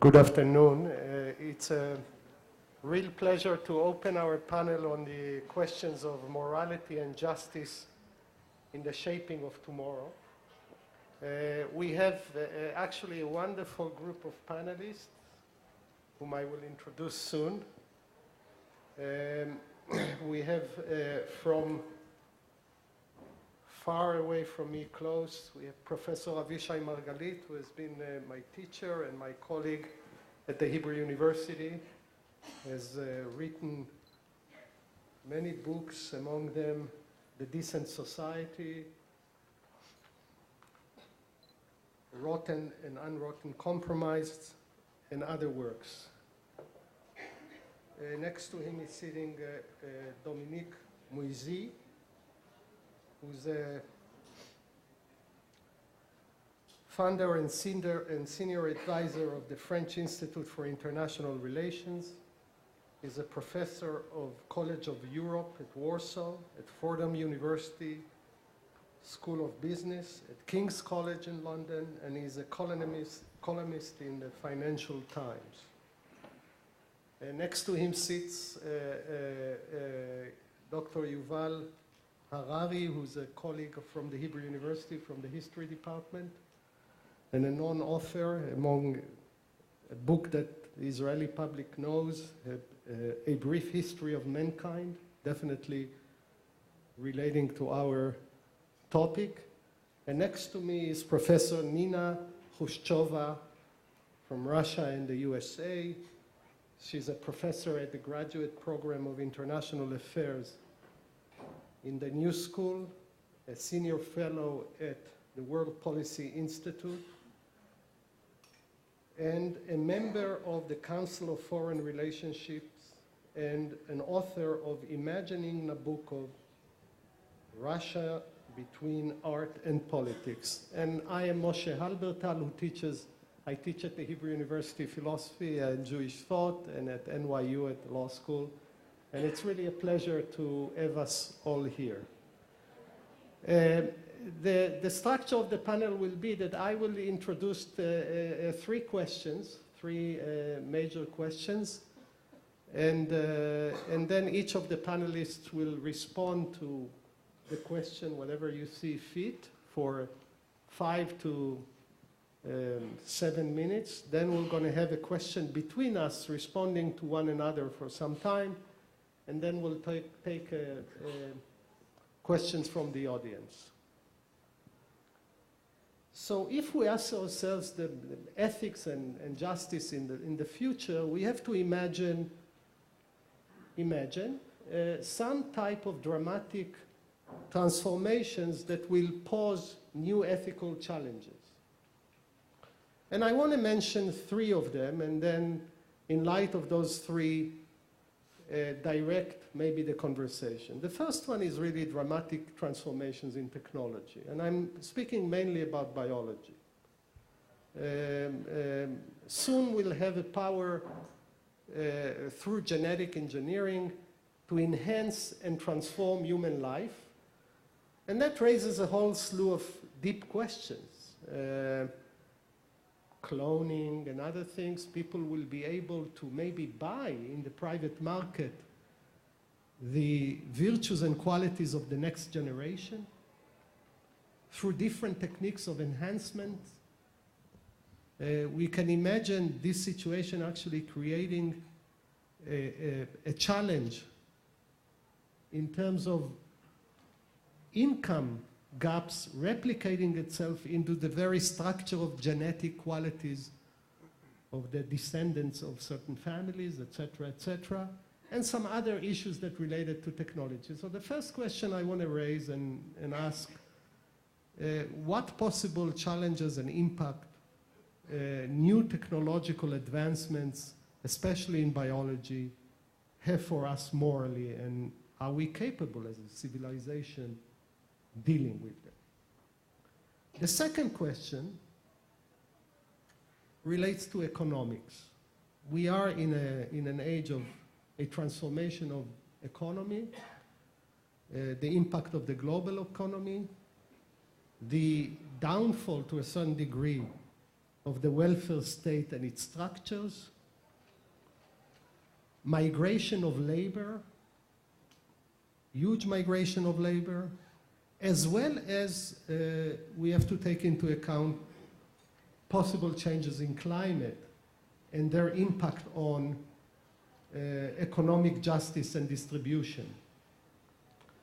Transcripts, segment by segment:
Good afternoon. It's a real pleasure to open our panel on the questions of morality and justice in the shaping of tomorrow. We have actually a wonderful group of panelists whom I will introduce soon. We have from far away from me, close, we have Professor Avishai Margalit, who has been my teacher and my colleague at the Hebrew University, has written many books, among them The Decent Society, Rotten and Unrotten Compromised, and other works. Next to him is sitting Dominique Mouizy, who's a founder and senior advisor of the French Institute for International Relations. He's a professor of College of Europe at Warsaw, at Fordham University School of Business, at King's College in London, and he's a columnist in the Financial Times. Next to him sits Dr. Yuval Harari, who's a colleague from the Hebrew University, from the History Department, and a non-author among a book that the Israeli public knows, A Brief History of Mankind, definitely relating to our topic. And next to me is Professor Nina Khushchova from Russia and the USA. She's a professor at the Graduate Program of International Affairs in the New School, a senior fellow at the World Policy Institute, and a member of the Council of Foreign Relationships and an author of Imagining Nabucco, Russia Between Art and Politics. And I am Moshe Halbertal, I teach at the Hebrew University Philosophy and Jewish Thought and at NYU at the Law School. And it's really a pleasure to have us all here. The structure of the panel will be that I will introduce three major questions, and then each of the panelists will respond to the question, whatever you see fit, for 5 to 7 minutes. Then we're going to have a question between us, responding to one another for some time, and then we'll take questions from the audience. So if we ask ourselves the ethics and justice in the future, we have to imagine some type of dramatic transformations that will pose new ethical challenges. And I want to mention 3 of them, and then in light of those 3, direct maybe the conversation. The first one is really dramatic transformations in technology, and I'm speaking mainly about biology. Soon we'll have a power through genetic engineering to enhance and transform human life, and that raises a whole slew of deep questions. Cloning and other things, people will be able to maybe buy in the private market the virtues and qualities of the next generation through different techniques of enhancement. We can imagine this situation actually creating a challenge in terms of income gaps replicating itself into the very structure of genetic qualities of the descendants of certain families, etc., and some other issues that related to technology. So the first question I want to raise and ask, what possible challenges and impact new technological advancements, especially in biology, have for us morally, and are we capable as a civilization dealing with them? The second question relates to economics. We are in an age of a transformation of economy, the impact of the global economy, the downfall to a certain degree of the welfare state and its structures, migration of labor, huge migration of labor, as well as we have to take into account possible changes in climate and their impact on economic justice and distribution.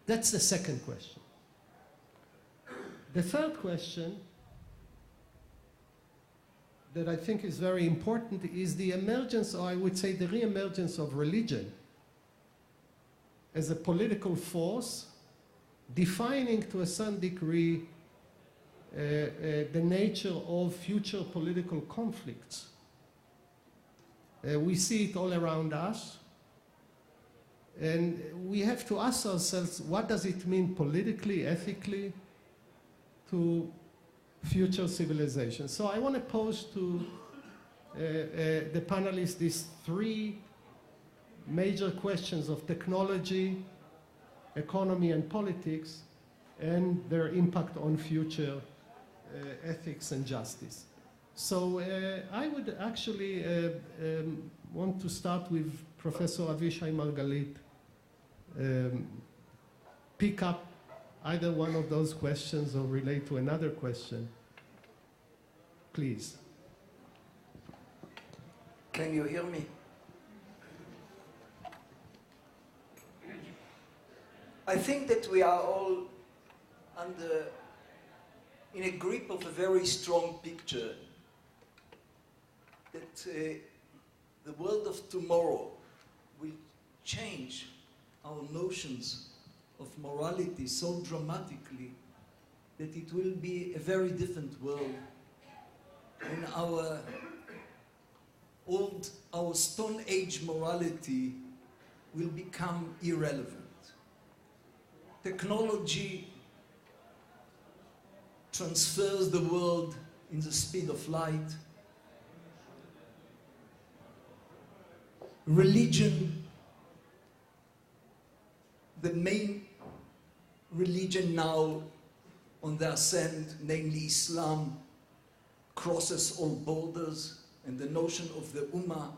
That's the second question. The third question that I think is very important is the emergence, or I would say the re-emergence of religion as a political force, defining to a certain degree the nature of future political conflicts. We see it all around us, and we have to ask ourselves, what does it mean politically, ethically, to future civilization? So I want to pose to the panelists these three major questions of technology, economy, and politics, and their impact on future ethics and justice. So I would actually want to start with Professor Avishai Margalit. Pick up either one of those questions or relate to another question. Please. Can you hear me? I think that we are all in a grip of a very strong picture that the world of tomorrow will change our notions of morality so dramatically that it will be a very different world. And our Stone Age morality will become irrelevant. Technology transfers the world in the speed of light. Religion, the main religion now on the ascent, namely Islam, crosses all borders, and the notion of the Ummah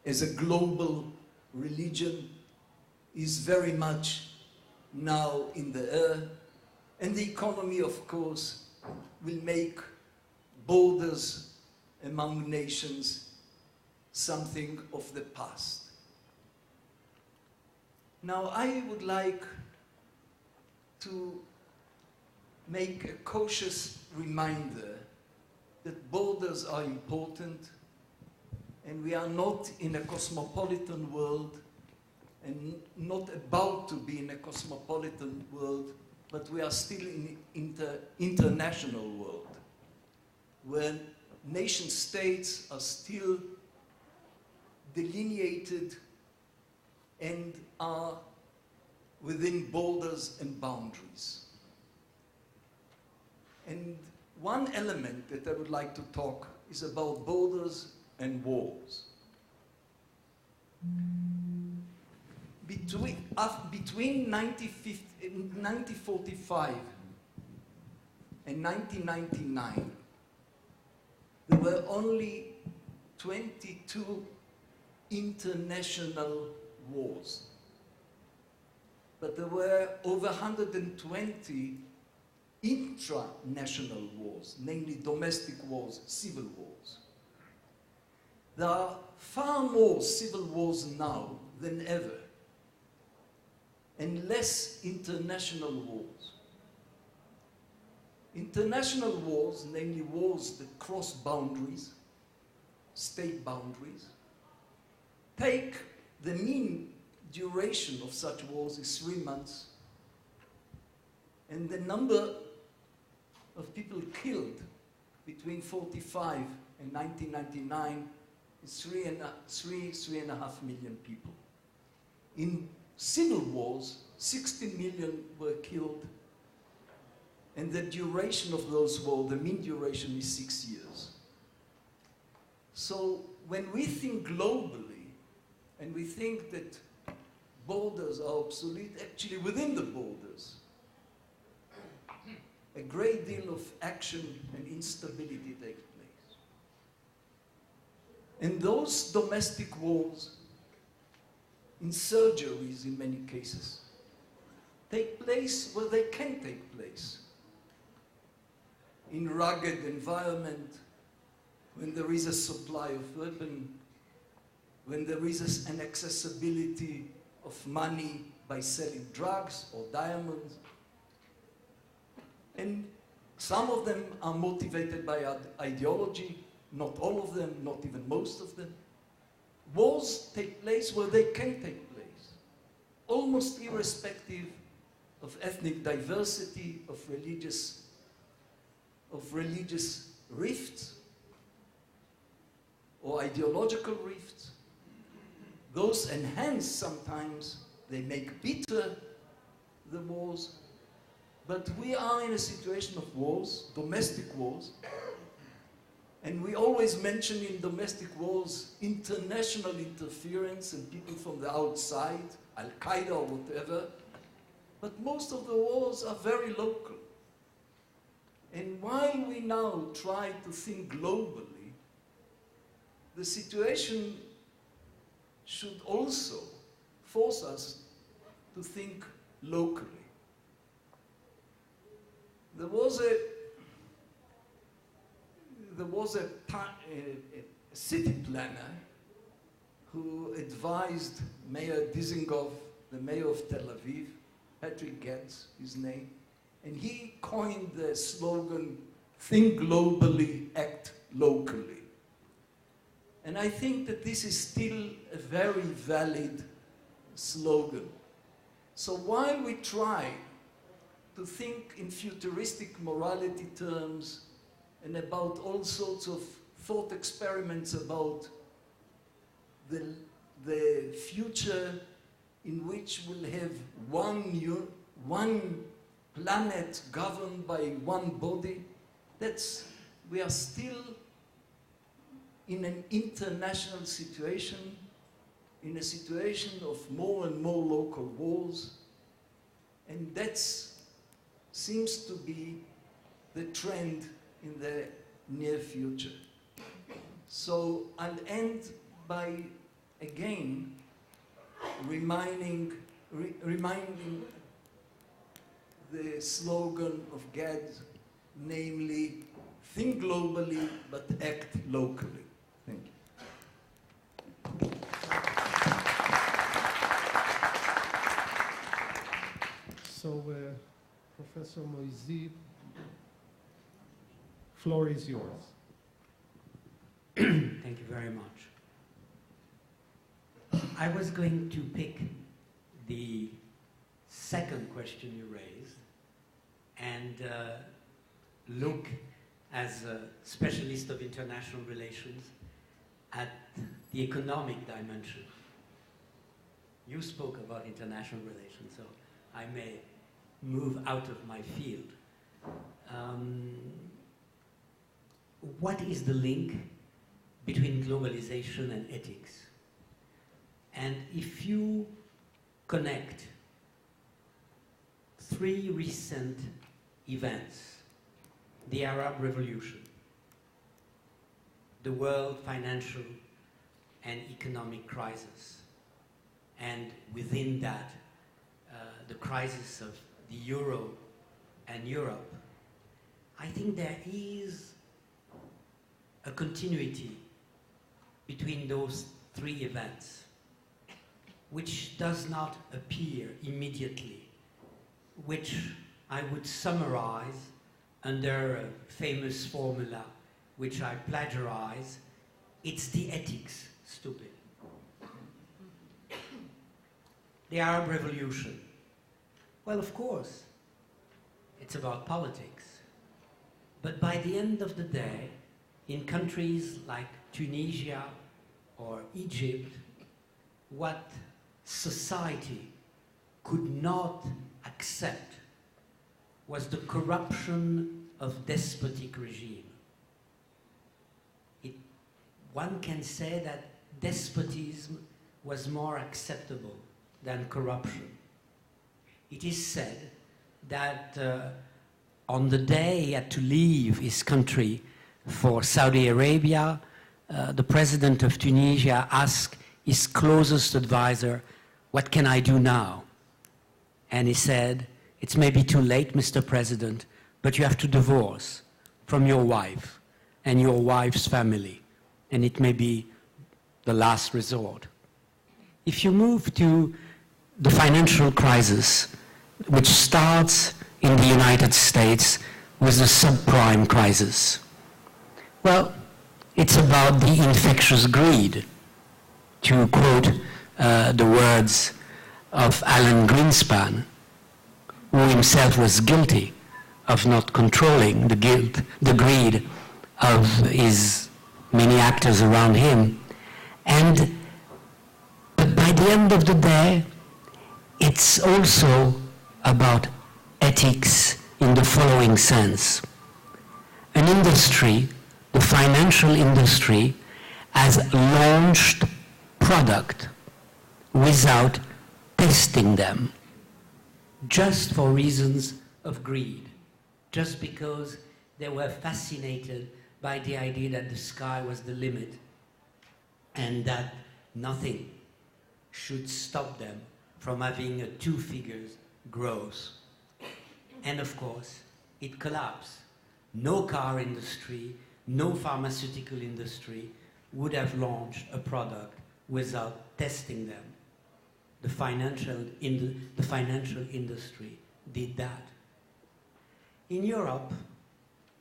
as a global religion is very much now in the air. And the economy, of course, will make borders among nations something of the past. Now, I would like to make a cautious reminder that borders are important, and we are not in a cosmopolitan world and not about to be in a cosmopolitan world, but we are still in international world, where nation states are still delineated and are within borders and boundaries. And one element that I would like to talk is about borders and wars. Between 1945 and 1999, there were only 22 international wars. But there were over 120 intra-national wars, namely domestic wars, civil wars. There are far more civil wars now than ever, and less international wars. International wars, namely wars that cross boundaries, state boundaries, take the mean duration of such wars is 3 months, and the number of people killed between 45 and 1999 is 3.5 million people. In civil wars, 60 million were killed, and the duration of those wars, the mean duration is 6 years. So when we think globally, and we think that borders are obsolete, actually within the borders, a great deal of action and instability takes place. And those domestic wars, insurgeries in many cases, take place where they can take place. In rugged environment, when there is a supply of weapons, when there is an accessibility of money by selling drugs or diamonds. And some of them are motivated by ideology, not all of them, not even most of them. Wars take place where they can take place, almost irrespective of ethnic diversity, of religious rifts or ideological rifts. Those enhance sometimes, they make bitter the wars, but we are in a situation of wars, domestic wars, and we always mention in domestic wars international interference and people from the outside, Al-Qaeda or whatever, but most of the wars are very local. And while we now try to think globally, the situation should also force us to think locally. There was a city planner who advised Mayor Dizengoff, the mayor of Tel Aviv, Patrick Getz, his name, and he coined the slogan, think globally, act locally. And I think that this is still a very valid slogan. So while we try to think in futuristic morality terms and about all sorts of thought experiments about the future in which we'll have one planet governed by one body, we are still in an international situation, in a situation of more and more local wars, and that seems to be the trend in the near future. So I'll end by, again, reminding the slogan of Gad, namely, think globally, but act locally. Thank you. So, Professor Moisy, floor is yours. Thank you very much. I was going to pick the second question you raised and look, as a specialist of international relations, at the economic dimension. You spoke about international relations, so I may move out of my field. What is the link between globalization and ethics? And if you connect three recent events, the Arab Revolution, the world financial and economic crisis, and within that, the crisis of the euro and Europe, I think there is a continuity between those three events, which does not appear immediately, which I would summarize under a famous formula, which I plagiarize. It's the ethics, stupid. The Arab Revolution. Well, of course, it's about politics. But by the end of the day, in countries like Tunisia or Egypt, what society could not accept was the corruption of despotic regime. One can say that despotism was more acceptable than corruption. It is said that on the day he had to leave his country for Saudi Arabia, the president of Tunisia asked his closest advisor, "What can I do now?" And he said, "It's maybe too late, Mr. President, but you have to divorce from your wife and your wife's family, and it may be the last resort." If you move to the financial crisis, which starts in the United States with the subprime crisis, well, it's about the infectious greed, to quote the words of Alan Greenspan, who himself was guilty of not controlling the greed of his many actors around him. But by the end of the day, it's also about ethics in the following sense. An industry, the financial industry, has launched product without testing them, just for reasons of greed, just because they were fascinated by the idea that the sky was the limit and that nothing should stop them from having a two figures growth. And of course, it collapsed. No car industry, no pharmaceutical industry would have launched a product without testing them. The financial industry did that. In Europe,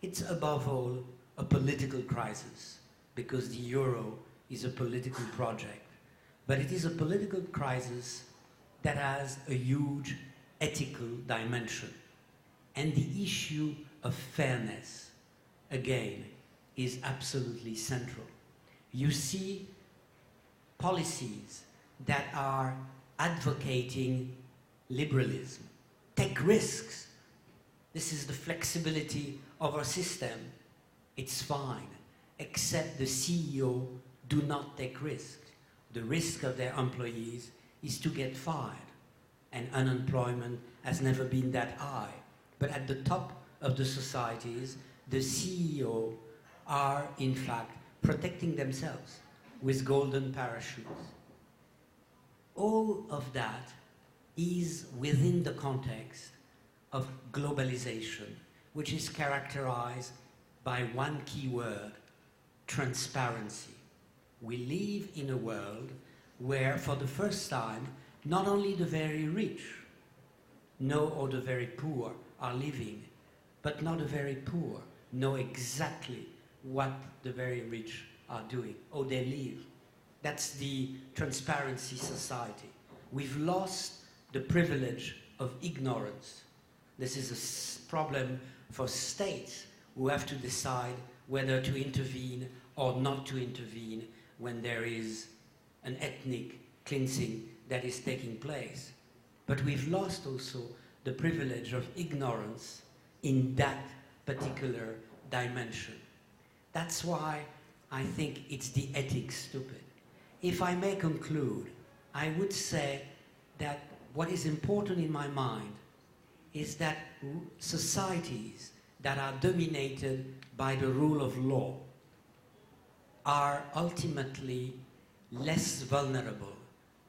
it's above all a political crisis, because the euro is a political project. But it is a political crisis that has a huge ethical dimension. And the issue of fairness, again, is absolutely central. You see policies that are advocating liberalism, take risks. This is the flexibility of our system. It's fine, except the CEO do not take risks. The risk of their employees is to get fired, and unemployment has never been that high. But at the top of the societies, the CEO are in fact protecting themselves with golden parachutes. All of that is within the context of globalization, which is characterized by one key word: transparency. We live in a world where, for the first time, not only the very rich know or the very poor are living, but not the very poor know exactly what the very rich are doing, or they live. That's the transparency society. We've lost the privilege of ignorance. This is a problem for states who have to decide whether to intervene or not to intervene when there is an ethnic cleansing that is taking place. But we've lost also the privilege of ignorance in that particular dimension. That's why I think it's the ethics stupid. If I may conclude, I would say that what is important in my mind is that societies that are dominated by the rule of law are ultimately less vulnerable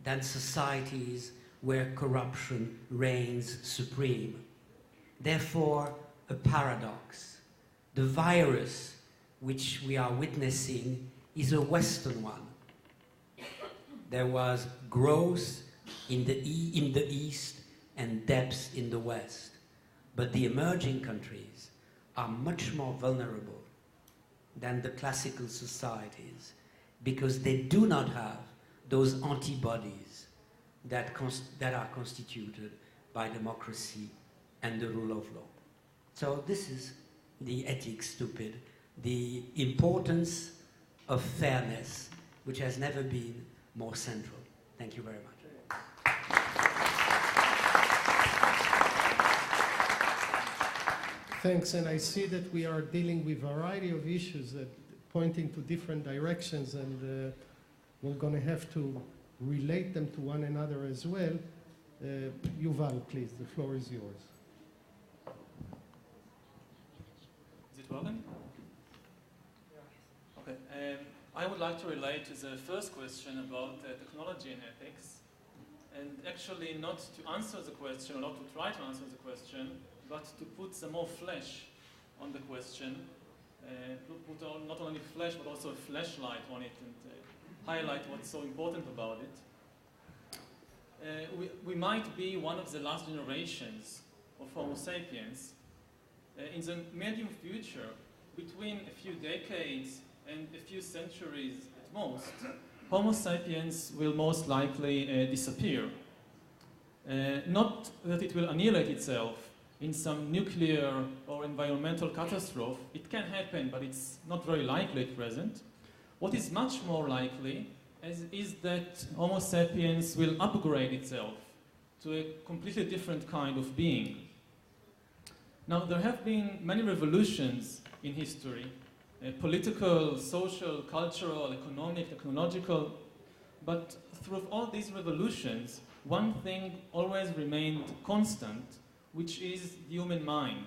than societies where corruption reigns supreme. Therefore, a paradox. The virus which we are witnessing is a Western one. There was growth in the East and depth in the West. But the emerging countries are much more vulnerable than the classical societies because they do not have those antibodies that are constituted by democracy and the rule of law. So this is the ethics stupid, the importance of fairness, which has never been more central. Thank you very much. Thanks, and I see that we are dealing with a variety of issues that pointing to different directions, and we're going to have to relate them to one another as well. Yuval, please, the floor is yours. Is it working? Okay. I I would like to relate to the first question about technology and ethics, and actually not to answer the question, or not to try to answer the question, but to put some more flesh on the question, not only flesh, but also a flashlight on it, and highlight what's so important about it. We might be one of the last generations of Homo sapiens. In the medium future, between a few decades and a few centuries at most, Homo sapiens will most likely disappear. Not that it will annihilate itself in some nuclear or environmental catastrophe. It can happen, but it's not very likely at present. What is much more likely is that Homo sapiens will upgrade itself to a completely different kind of being. Now, there have been many revolutions in history, political, social, cultural, economic, technological, but through all these revolutions, one thing always remained constant, which is the human mind.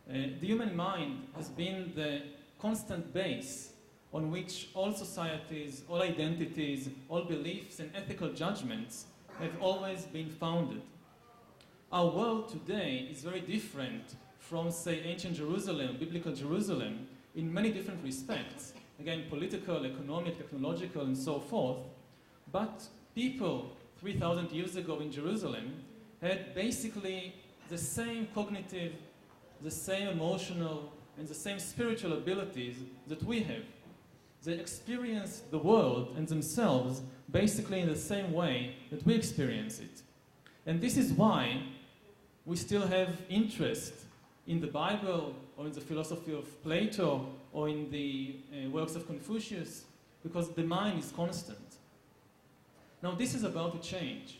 The human mind has been the constant base on which all societies, all identities, all beliefs and ethical judgments have always been founded. Our world today is very different from, say, ancient Jerusalem, biblical Jerusalem, in many different respects. Again, political, economic, technological, and so forth. But people 3,000 years ago in Jerusalem had basically the same cognitive, the same emotional, and the same spiritual abilities that we have. They experienced the world and themselves basically in the same way that we experience it. And this is why we still have interest in the Bible or in the philosophy of Plato or in the works of Confucius, because the mind is constant. Now, this is about to change.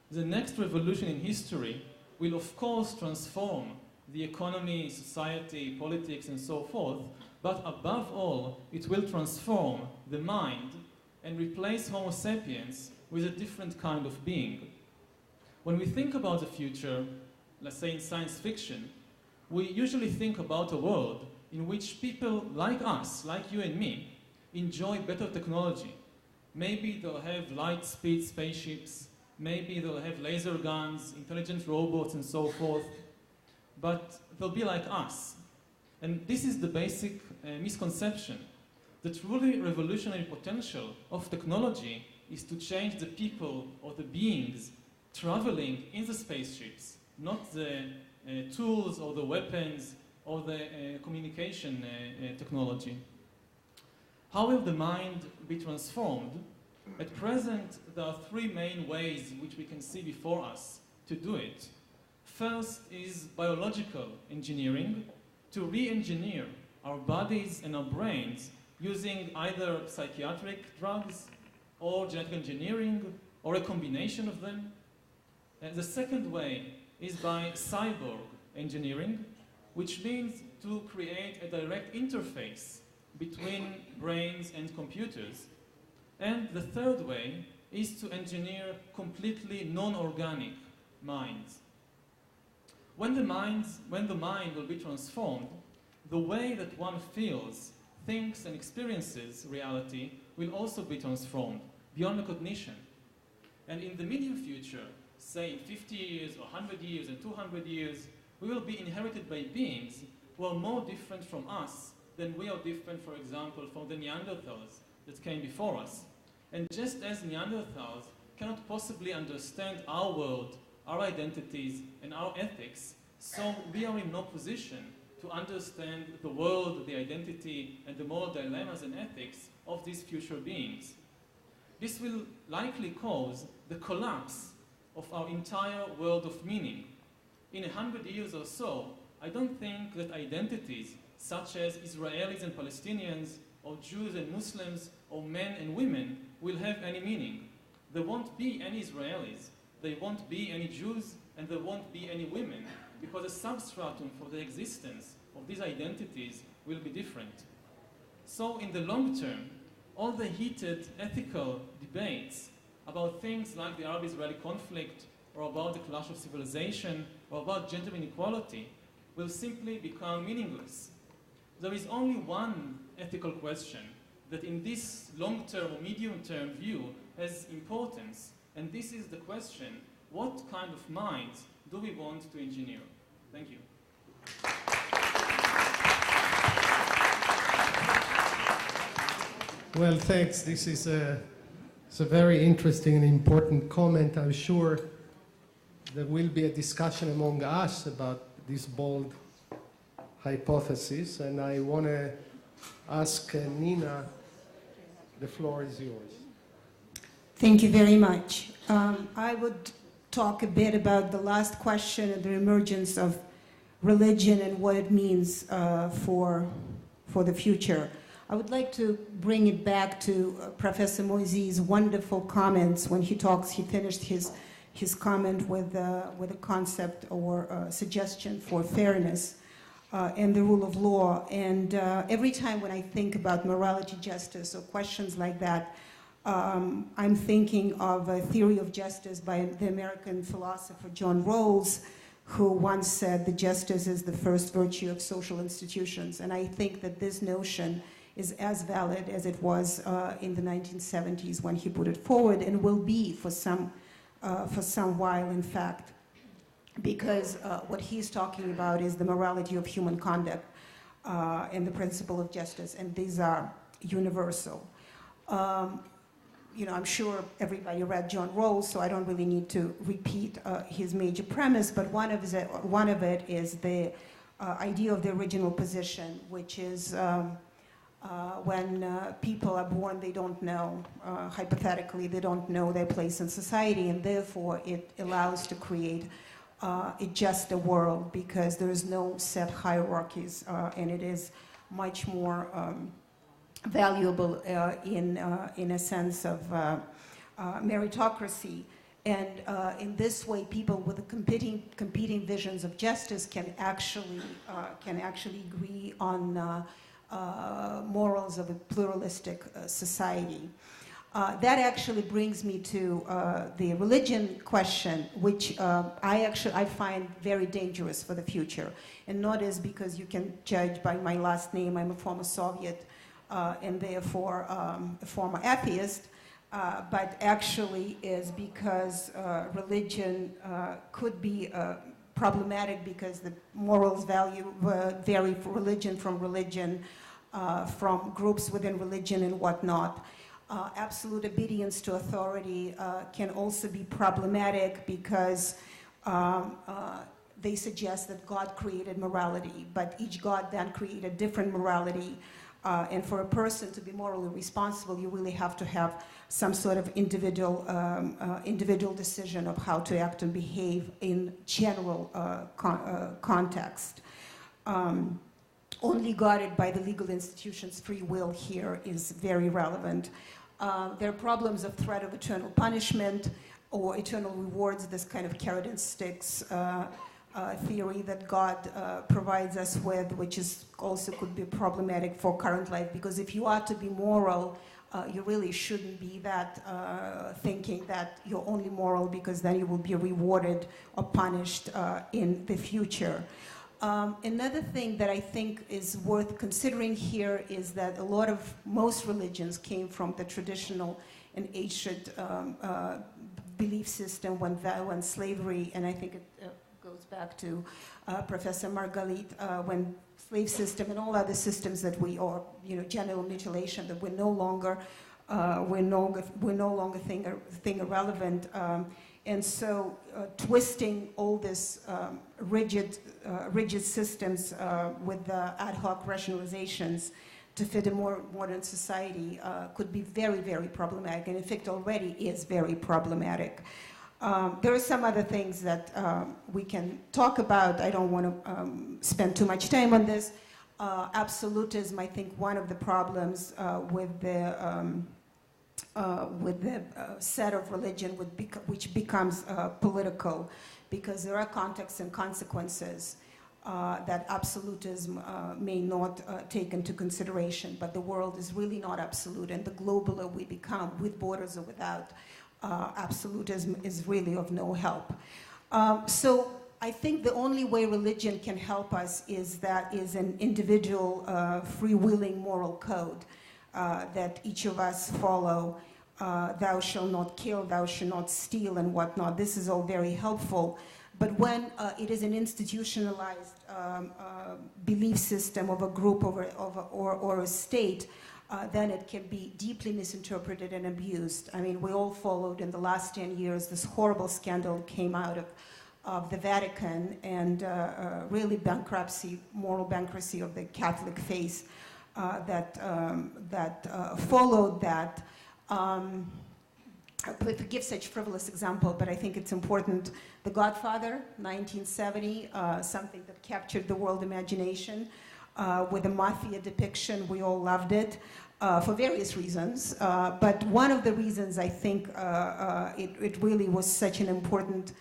The next revolution in history will, of course, transform the economy, society, politics, and so forth, but above all, it will transform the mind and replace Homo sapiens with a different kind of being. When we think about the future, let's say in science fiction, we usually think about a world in which people like us, like you and me, enjoy better technology. Maybe they'll have light-speed spaceships, maybe they'll have laser guns, intelligent robots, and so forth, but they'll be like us. And this is the basic misconception. The truly revolutionary potential of technology is to change the people or the beings traveling in the spaceships, not the tools or the weapons or the communication technology. How will the mind be transformed? At present, there are three main ways which we can see before us to do it. First is biological engineering, to re-engineer our bodies and our brains using either psychiatric drugs or genetic engineering or a combination of them. The second way is by cyborg engineering, which means to create a direct interface between brains and computers. And the third way is to engineer completely non-organic minds. When the mind will be transformed, the way that one feels, thinks, and experiences reality will also be transformed beyond recognition. And in the medium future, say in 50 years, or 100 years, and 200 years, we will be inherited by beings who are more different from us than we are different, for example, from the Neanderthals that came before us. And just as Neanderthals cannot possibly understand our world, our identities, and our ethics, so we are in no position to understand the world, the identity, and the moral dilemmas and ethics of these future beings. This will likely cause the collapse of our entire world of meaning. In 100 years or so, I don't think that identities such as Israelis and Palestinians, or Jews and Muslims, or men and women will have any meaning. There won't be any Israelis, there won't be any Jews, and there won't be any women, because the substratum for the existence of these identities will be different. So in the long term, all the heated ethical debates about things like the Arab-Israeli conflict, or about the clash of civilization, or about gender inequality, will simply become meaningless. There is only one ethical question that in this long-term or medium-term view has importance. And this is the question, what kind of minds do we want to engineer? Thank you. Well, thanks. This is it's a very interesting and important comment. I'm sure there will be a discussion among us about this bold hypothesis, and I want to ask Nina, the floor is yours. Thank you very much. I would talk a bit about the last question and the emergence of religion and what it means for the future. I would like to bring it back to Professor Moise's wonderful comments when he finished his comment with a concept or a suggestion for fairness and the rule of law. And every time when I think about morality, justice, or questions like that, I'm thinking of a theory of justice by the American philosopher John Rawls, who once said that justice is the first virtue of social institutions. And I think that this notion is as valid as it was in the 1970s when he put it forward, and will be for some while, in fact, because what he's talking about is the morality of human conduct and the principle of justice, and these are universal. I'm sure everybody read John Rawls, so I don't really need to repeat his major premise, but one of it is the idea of the original position, which is when people are born, they don't know, hypothetically, they don't know their place in society, and therefore it allows to create a juster world, because there is no set hierarchies, and it is much more valuable in a sense of meritocracy. And in this way, people with competing visions of justice can actually agree on morals of a pluralistic society. That actually brings me to the religion question, which I find very dangerous for the future. And not as because you can judge by my last name, I'm a former Soviet and therefore a former atheist, but actually is because religion could be problematic, because the morals vary from religion, from groups within religion and whatnot. Absolute obedience to authority can also be problematic, because they suggest that God created morality, but each God then created different morality. And for a person to be morally responsible, you really have to have some sort of individual decision of how to act and behave in general context. Only guarded by the legal institutions' free will here is very relevant. There are problems of threat of eternal punishment or eternal rewards, this kind of carrot and sticks theory that God provides us with, which is also could be problematic for current life, because if you are to be moral, you really shouldn't be that thinking that you're only moral because then you will be rewarded or punished in the future. Another thing that I think is worth considering here is that most religions came from the traditional and ancient belief system when slavery, and I think it goes back to Professor Margalit, when slave system and all other systems that genital mutilation, that we're no longer think irrelevant. And so twisting all this rigid systems with ad hoc rationalizations to fit a more modern society could be very, very problematic, and in fact already is very problematic. There are some other things that we can talk about. I don't want to spend too much time on this. Absolutism, I think one of the problems with the set of religion which becomes political, because there are contexts and consequences that absolutism may not take into consideration, but the world is really not absolute, and the globaler we become, with borders or without, absolutism is really of no help. So I think the only way religion can help us is an individual freewheeling moral code. that each of us follow. Thou shalt not kill, thou shalt not steal, and whatnot. This is all very helpful. But when it is an institutionalized belief system of a group or a state, then it can be deeply misinterpreted and abused. I mean, we all followed in the last 10 years this horrible scandal came out of the Vatican, and really bankruptcy, moral bankruptcy of the Catholic faith that followed that. I give such frivolous example, but I think it's important. The Godfather, 1970, something that captured the world imagination with a mafia depiction. We all loved it for various reasons. But one of the reasons I think it really was such an important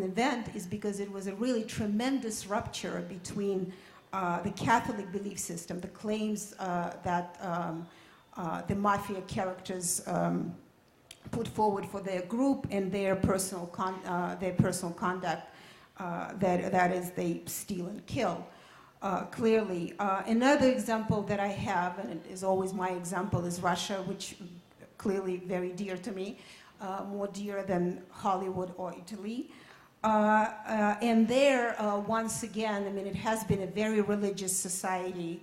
event is because it was a really tremendous rupture between the Catholic belief system, the claims that the mafia characters put forward for their group and their personal conduct, that is, they steal and kill. Clearly, another example that I have, and it is always my example, is Russia, which clearly very dear to me, more dear than Hollywood or Italy. And there, once again, I mean, it has been a very religious society,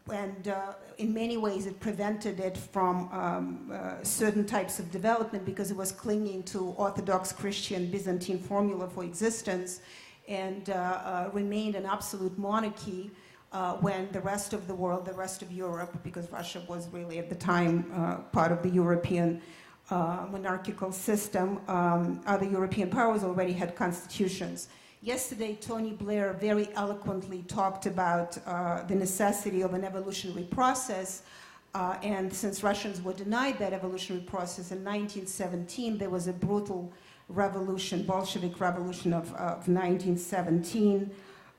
and in many ways it prevented it from certain types of development because it was clinging to Orthodox Christian Byzantine formula for existence, and remained an absolute monarchy when the rest of the world, the rest of Europe, because Russia was really at the time part of the European monarchical system, other European powers already had constitutions. Yesterday, Tony Blair very eloquently talked about the necessity of an evolutionary process, and since Russians were denied that evolutionary process in 1917, there was a brutal revolution, Bolshevik revolution of 1917,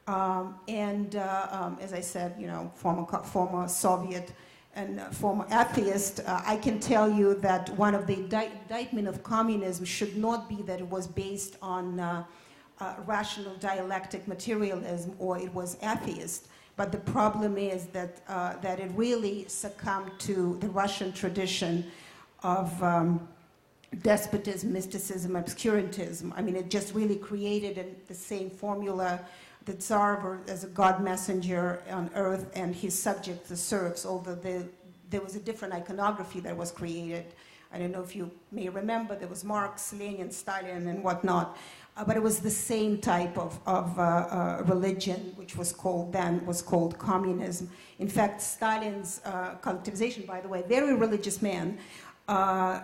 and as I said, you know, former Soviet and former atheist, I can tell you that one of the indictment of communism should not be that it was based on rational dialectic materialism or it was atheist, but the problem is that that it really succumbed to the Russian tradition of despotism, mysticism, obscurantism. I mean, it just really created the same formula. The Tsar as a god messenger on earth and his subjects, the serfs, although there was a different iconography that was created. I don't know if you may remember, there was Marx, Lenin, Stalin, and whatnot. But it was the same type of religion, which was called communism. In fact, Stalin's collectivization, by the way, very religious man,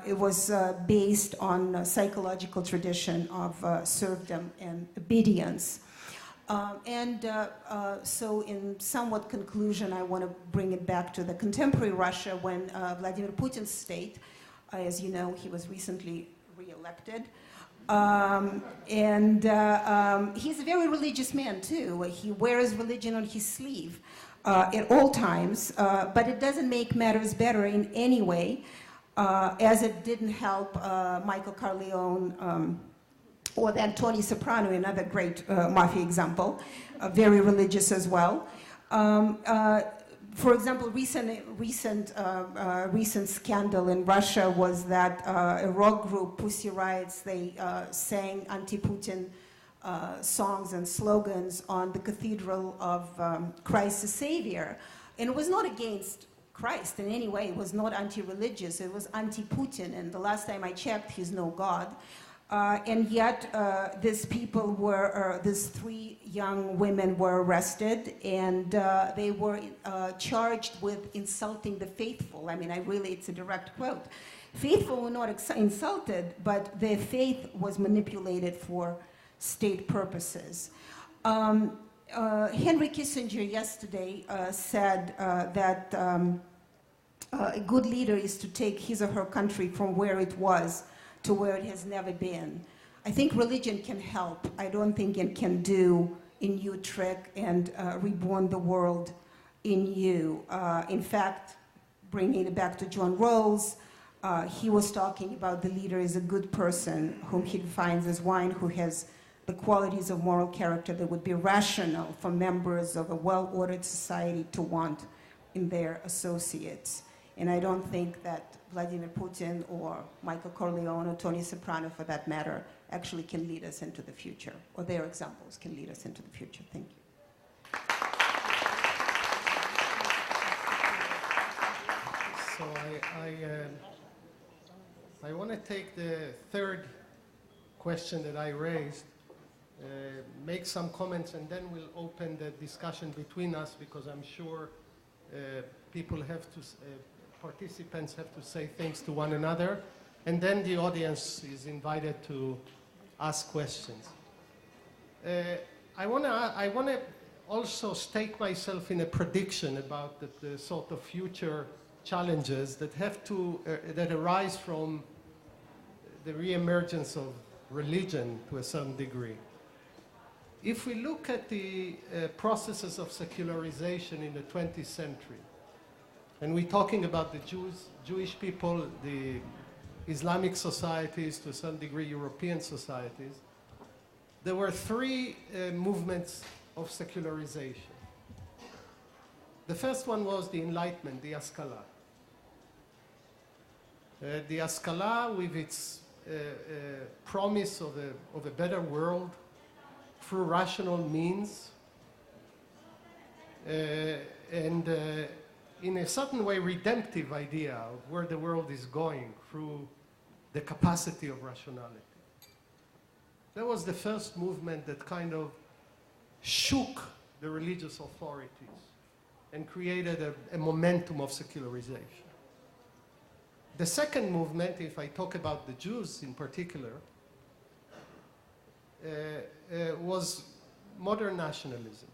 it was based on a psychological tradition of serfdom and obedience. So in somewhat conclusion, I want to bring it back to the contemporary Russia when Vladimir Putin's state, as you know, he was recently re-elected. He's a very religious man too. He wears religion on his sleeve at all times, but it doesn't make matters better in any way, as it didn't help Michael Corleone or then Tony Soprano, another great mafia example, very religious as well. For example, recent scandal in Russia was that a rock group, Pussy Riots, they sang anti-Putin songs and slogans on the Cathedral of Christ the Savior. And it was not against Christ in any way. It was not anti-religious. It was anti-Putin. And the last time I checked, he's no God. And yet, these three young women were arrested, and they were charged with insulting the faithful. I mean, it's a direct quote. Faithful were not insulted, but their faith was manipulated for state purposes. Henry Kissinger yesterday said that a good leader is to take his or her country from where it was to where it has never been. I think religion can help. I don't think it can do a new trick and reborn the world in you. In fact, bringing it back to John Rawls, he was talking about the leader as a good person whom he defines as one who has the qualities of moral character that would be rational for members of a well-ordered society to want associates. And I don't think that Vladimir Putin or Michael Corleone or Tony Soprano, for that matter, actually can lead us into the future, or their examples can lead us into the future. Thank you. So I want to take the third question that I raised, make some comments, and then we'll open the discussion between us, because I'm sure people have to, participants have to say things to one another, and then the audience is invited to ask questions. I want to also stake myself in a prediction about the sort of future challenges that that arise from the reemergence of religion to a certain degree. If we look at the processes of secularization in the 20th century, and we're talking about the Jewish people, the Islamic societies, to a certain degree European societies, there were three movements of secularization. The first one was the Enlightenment, the Haskalah. The Haskalah, with its promise of a better world through rational means, and in a certain way redemptive idea of where the world is going through the capacity of rationality. That was the first movement that kind of shook the religious authorities and created a momentum of secularization. The second movement, if I talk about the Jews in particular, was modern nationalism.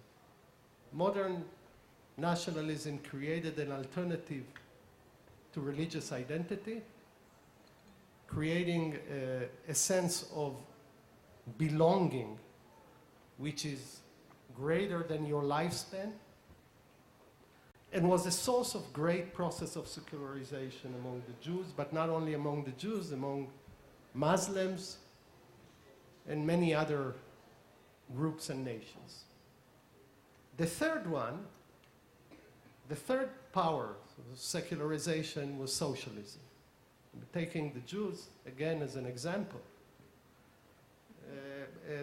Modern nationalism created an alternative to religious identity, creating a sense of belonging which is greater than your lifespan, and was a source of great process of secularization among the Jews, but not only among the Jews, among Muslims and many other groups and nations. The third one, the third power of secularization, was socialism. Taking the Jews again as an example.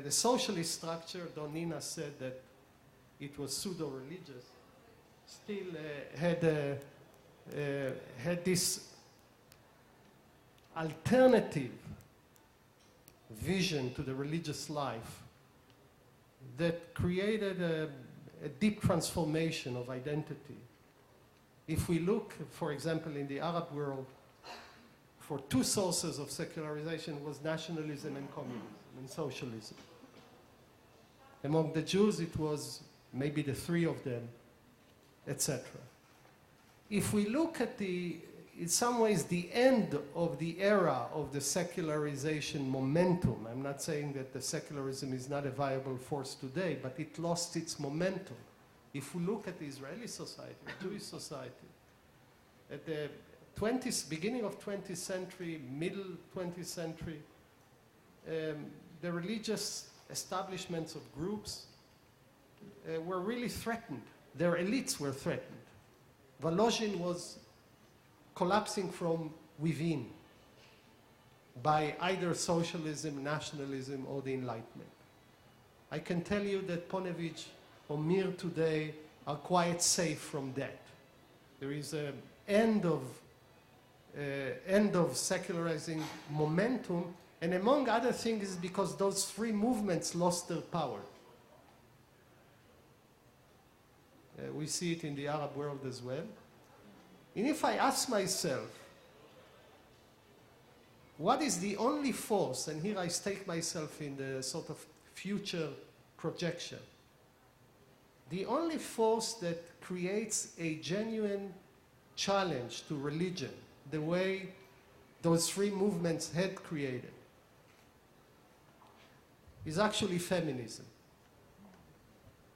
The socialist structure, though Nina said that it was pseudo-religious, still had this alternative vision to the religious life that created a deep transformation of identity. If we look, for example, in the Arab world, for two sources of secularization was nationalism and communism and socialism. Among the Jews, it was maybe the three of them, etc. If we look at in some ways, the end of the era of the secularization momentum, I'm not saying that the secularism is not a viable force today, but it lost its momentum. If we look at the Israeli society, the Jewish society, at the beginning of 20th century, middle 20th century, the religious establishments of groups were really threatened. Their elites were threatened. Volozhin was collapsing from within by either socialism, nationalism, or the Enlightenment. I can tell you that Ponevezh or Mir today are quite safe from that. There is an end of secularizing momentum, and among other things because those three movements lost their power. We see it in the Arab world as well. And if I ask myself, what is the only force, and here I stake myself in the sort of future projection, the only force that creates a genuine challenge to religion, the way those three movements had created, is actually feminism.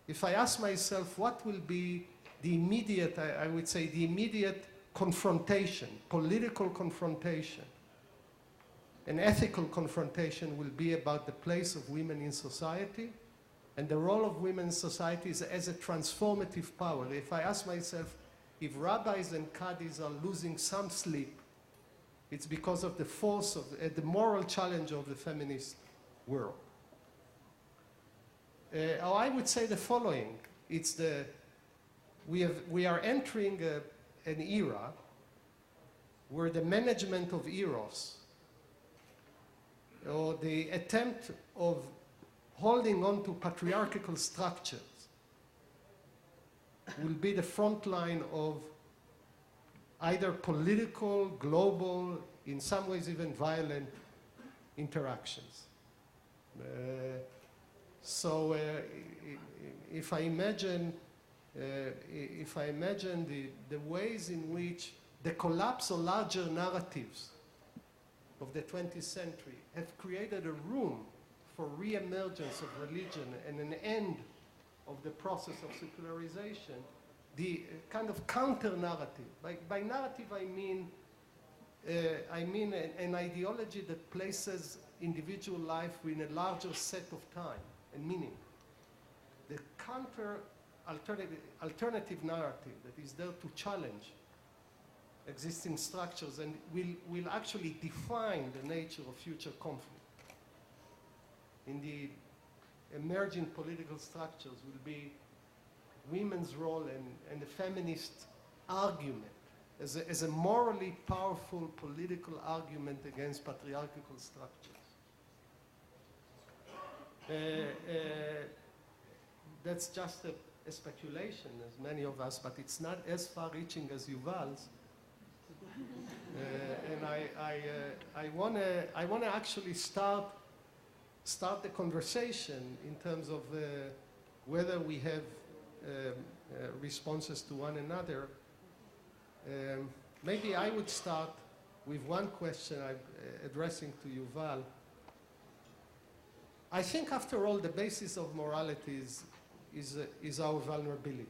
If I ask myself what will be the immediate, I would say the immediate confrontation, political confrontation, an ethical confrontation will be about the place of women in society and the role of women in society as a transformative power. If I ask myself, if rabbis and qadis are losing some sleep, it's because of the force of the moral challenge of the feminist world. Or I would say the following. We are entering an era where the management of eros, or the attempt of holding on to patriarchal structures, will be the front line of either political, global, in some ways even violent interactions. So if I imagine the ways in which the collapse of larger narratives of the 20th century have created a room for re-emergence of religion and an end of the process of secularization, the kind of counter-narrative. By narrative, I mean an ideology that places individual life in a larger set of time and meaning. The alternative narrative that is there to challenge existing structures and will actually define the nature of future conflict. Indeed, emerging political structures will be women's role and the feminist argument as a morally powerful political argument against patriarchal structures. That's just a speculation, as many of us, but it's not as far-reaching as Yuval's. And I want to actually start the conversation in terms of whether we have responses to one another. Maybe I would start with one question I'm addressing to Yuval. I think, after all, the basis of morality is our vulnerability.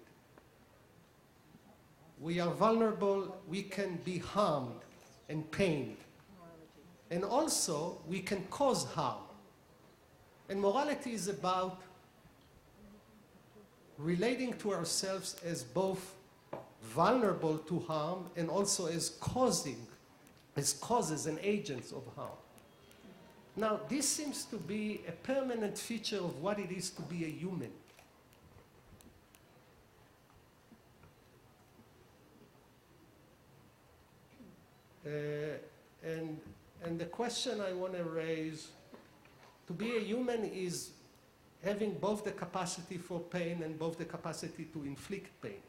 We are vulnerable, we can be harmed and pained. And also, we can cause harm. And morality is about relating to ourselves as both vulnerable to harm and also as causes and agents of harm. Now, this seems to be a permanent feature of what it is to be a human. And the question I want to raise, to be a human is having both the capacity for pain and both the capacity to inflict pain.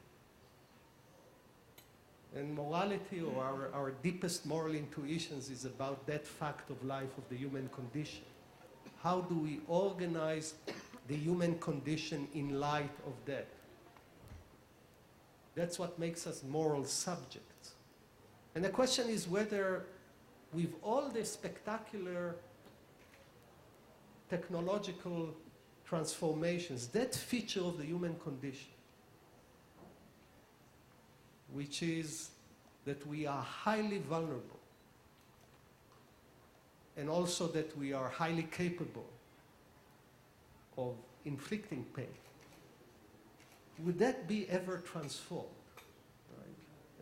And morality, or our deepest moral intuitions, is about that fact of life, of the human condition. How do we organize the human condition in light of that? That's what makes us moral subjects. And the question is whether, with all the spectacular technological transformations, that feature of the human condition, which is that we are highly vulnerable, and also that we are highly capable of inflicting pain, would that be ever transformed?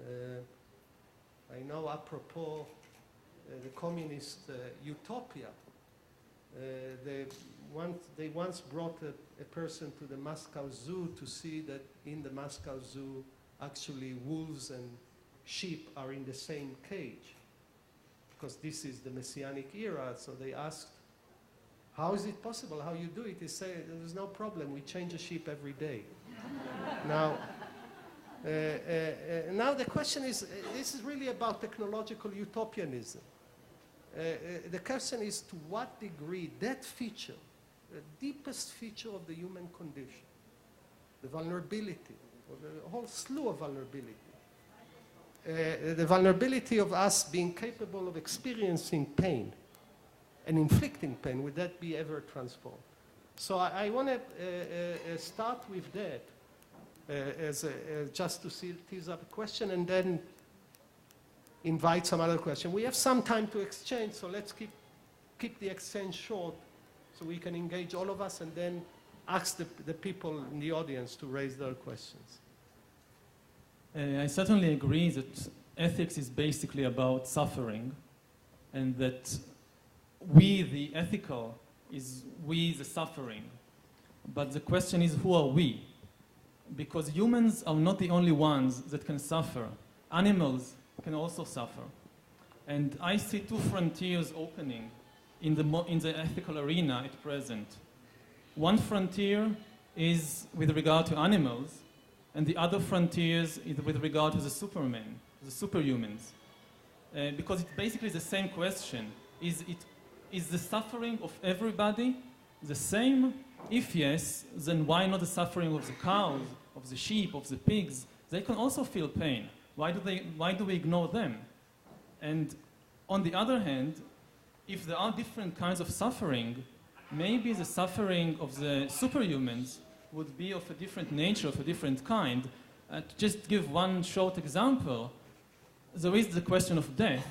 Right? I know, apropos the communist utopia, they once brought a person to the Moscow Zoo to see that in the Moscow Zoo actually wolves and sheep are in the same cage, because this is the Messianic era. So they asked, how is it possible? How you do it? He said, there's no problem. We change a sheep every day. Now the question is, this is really about technological utopianism. The question is, to what degree that feature, the deepest feature of the human condition, the vulnerability, or the whole slew of vulnerability, the vulnerability of us being capable of experiencing pain and inflicting pain, would that be ever transformed? So I want to start with that just to tease up a question, and then invite some other question. We have some time to exchange, so let's keep the exchange short so we can engage all of us, and then ask the people in the audience to raise their questions. I certainly agree that ethics is basically about suffering, and that we, the ethical, is we, the suffering. But the question is, who are we? Because humans are not the only ones that can suffer. Animals can also suffer. And I see two frontiers opening in the ethical arena at present. One frontier is with regard to animals, and the other frontiers is with regard to the supermen, the superhumans. Because it's basically the same question. Is the suffering of everybody the same? If yes, then why not the suffering of the cows, of the sheep, of the pigs? They can also feel pain. Why do we ignore them? And on the other hand, if there are different kinds of suffering, maybe the suffering of the superhumans would be of a different nature, of a different kind. To just give one short example, there is the question of death.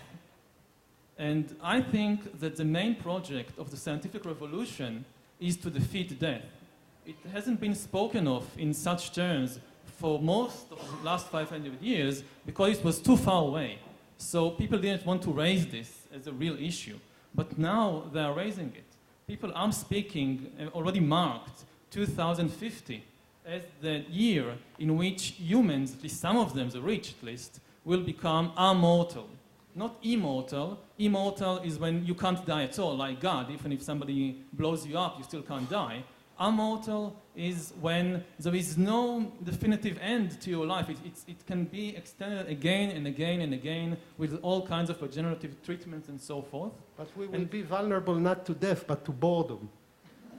And I think that the main project of the scientific revolution is to defeat death. It hasn't been spoken of in such terms for most of the last 500 years because it was too far away. So people didn't want to raise this as a real issue. But now they are raising it. People are speaking, already marked 2050 as the year in which humans, at least some of them, the rich at least, will become immortal. Not immortal. Immortal is when you can't die at all, like God. Even if somebody blows you up, you still can't die. Immortal is when there is no definitive end to your life. It can be extended again and again and again with all kinds of regenerative treatments and so forth. But we will be vulnerable not to death, but to boredom.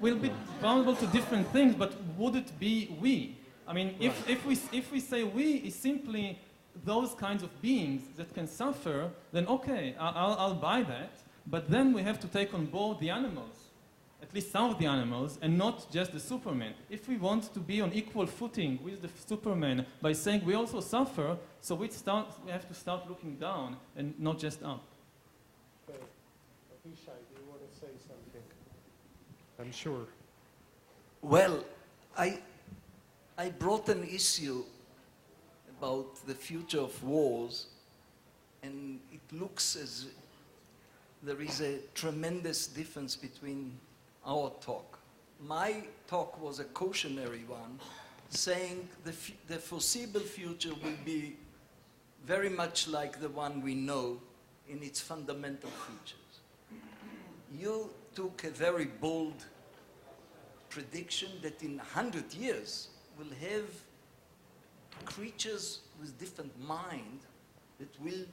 We'll be vulnerable to different things, but would it be we? I mean, if we say we is simply those kinds of beings that can suffer, then okay, I'll buy that. But then we have to take on board the animals, at least some of the animals, and not just the Superman. If we want to be on equal footing with the Superman by saying we also suffer, so we have to start looking down and not just up. Abishai, do you want to say something? I'm sure. Well, I brought an issue about the future of wars, and it looks as there is a tremendous difference between our talk. My talk was a cautionary one, saying the foreseeable future will be very much like the one we know in its fundamental features. You took a very bold prediction that in 100 years we'll have creatures with different mind that will,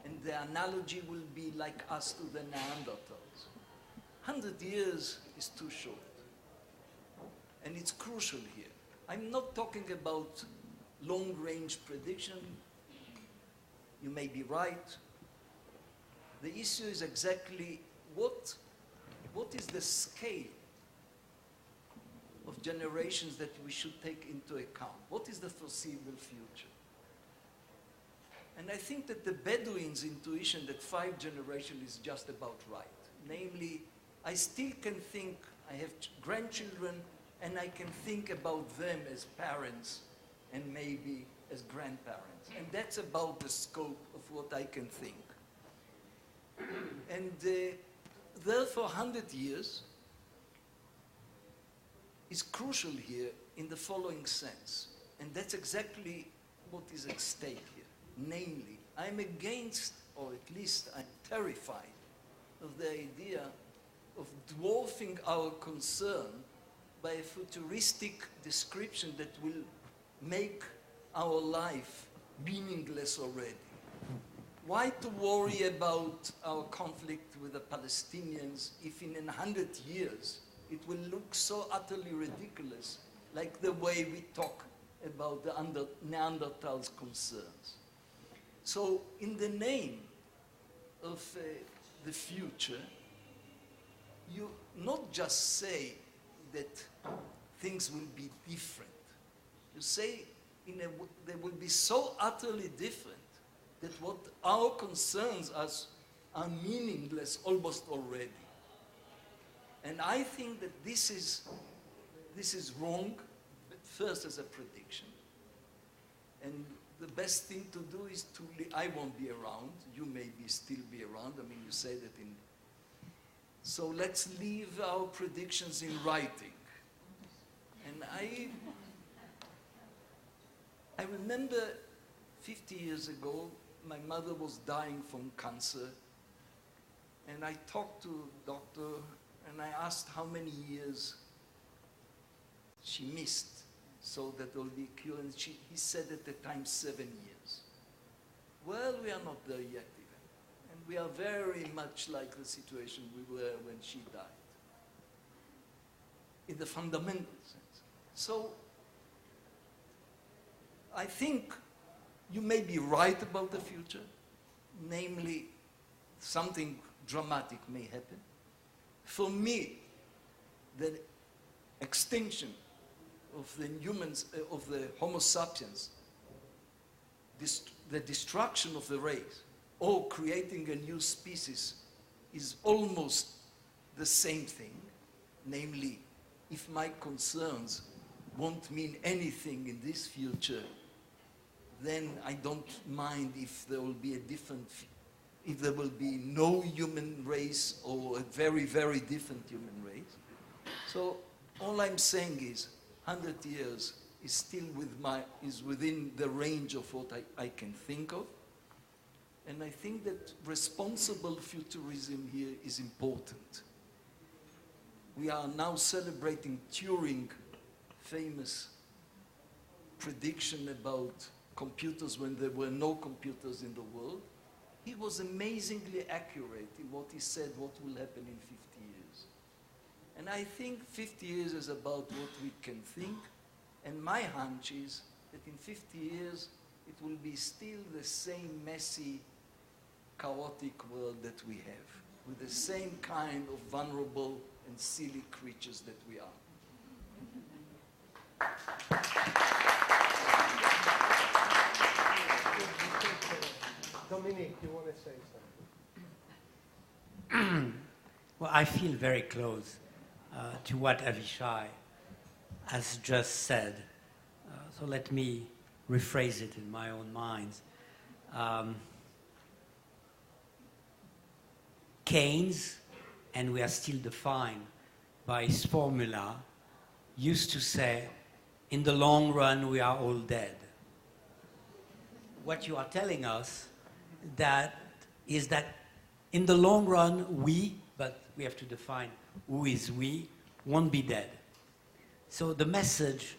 and the analogy will be like us to the Neanderthals. 100 years is too short. And it's crucial here. I'm not talking about long-range prediction. You may be right. The issue is exactly what is the scale of generations that we should take into account? What is the foreseeable future? And I think that the Bedouins' intuition that 5 generations is just about right. Namely, I still can think, I have grandchildren, and I can think about them as parents and maybe as grandparents. And that's about the scope of what I can think. And therefore, 100 years is crucial here in the following sense. And that's exactly what is at stake here. Namely, I'm against, or at least I'm terrified of the idea of dwarfing our concern by a futuristic description that will make our life meaningless already. Why to worry about our conflict with the Palestinians if in 100 years it will look so utterly ridiculous, like the way we talk about the Neanderthals' concerns? So in the name of the future, you not just say that things will be different. You say they will be so utterly different that what our concerns are meaningless almost already. And I think that this is wrong, but first as a prediction. And the best thing to do is to, I won't be around, you may still be around, I mean, you say that in, so let's leave our predictions in writing. And I remember 50 years ago, my mother was dying from cancer, and I talked to a doctor, and I asked how many years she missed so that there will be a cure, and he said at the time 7 years. Well, we are not there yet even, and we are very much like the situation we were when she died, in the fundamental sense. So, I think you may be right about the future, namely something dramatic may happen. For me, the extinction of the humans, of the Homo sapiens, the destruction of the race, or creating a new species is almost the same thing. Namely, if my concerns won't mean anything in this future, then I don't mind if there will be a different, if there will be no human race or a very, very different human race. So all I'm saying is 100 years is still is within the range of what I can think of. And I think that responsible futurism here is important. We are now celebrating Turing's famous prediction about computers when there were no computers in the world. He was amazingly accurate in what he said, what will happen in 50 years. And I think 50 years is about what we can think, and my hunch is that in 50 years it will be still the same messy, chaotic world that we have, with the same kind of vulnerable and silly creatures that we are. Dominique, you want to say something? Well, I feel very close to what Avishai has just said. So let me rephrase it in my own mind. Keynes, and we are still defined by his formula, used to say, in the long run, we are all dead. What you are telling us is that in the long run, we, but we have to define who is we, won't be dead. So the message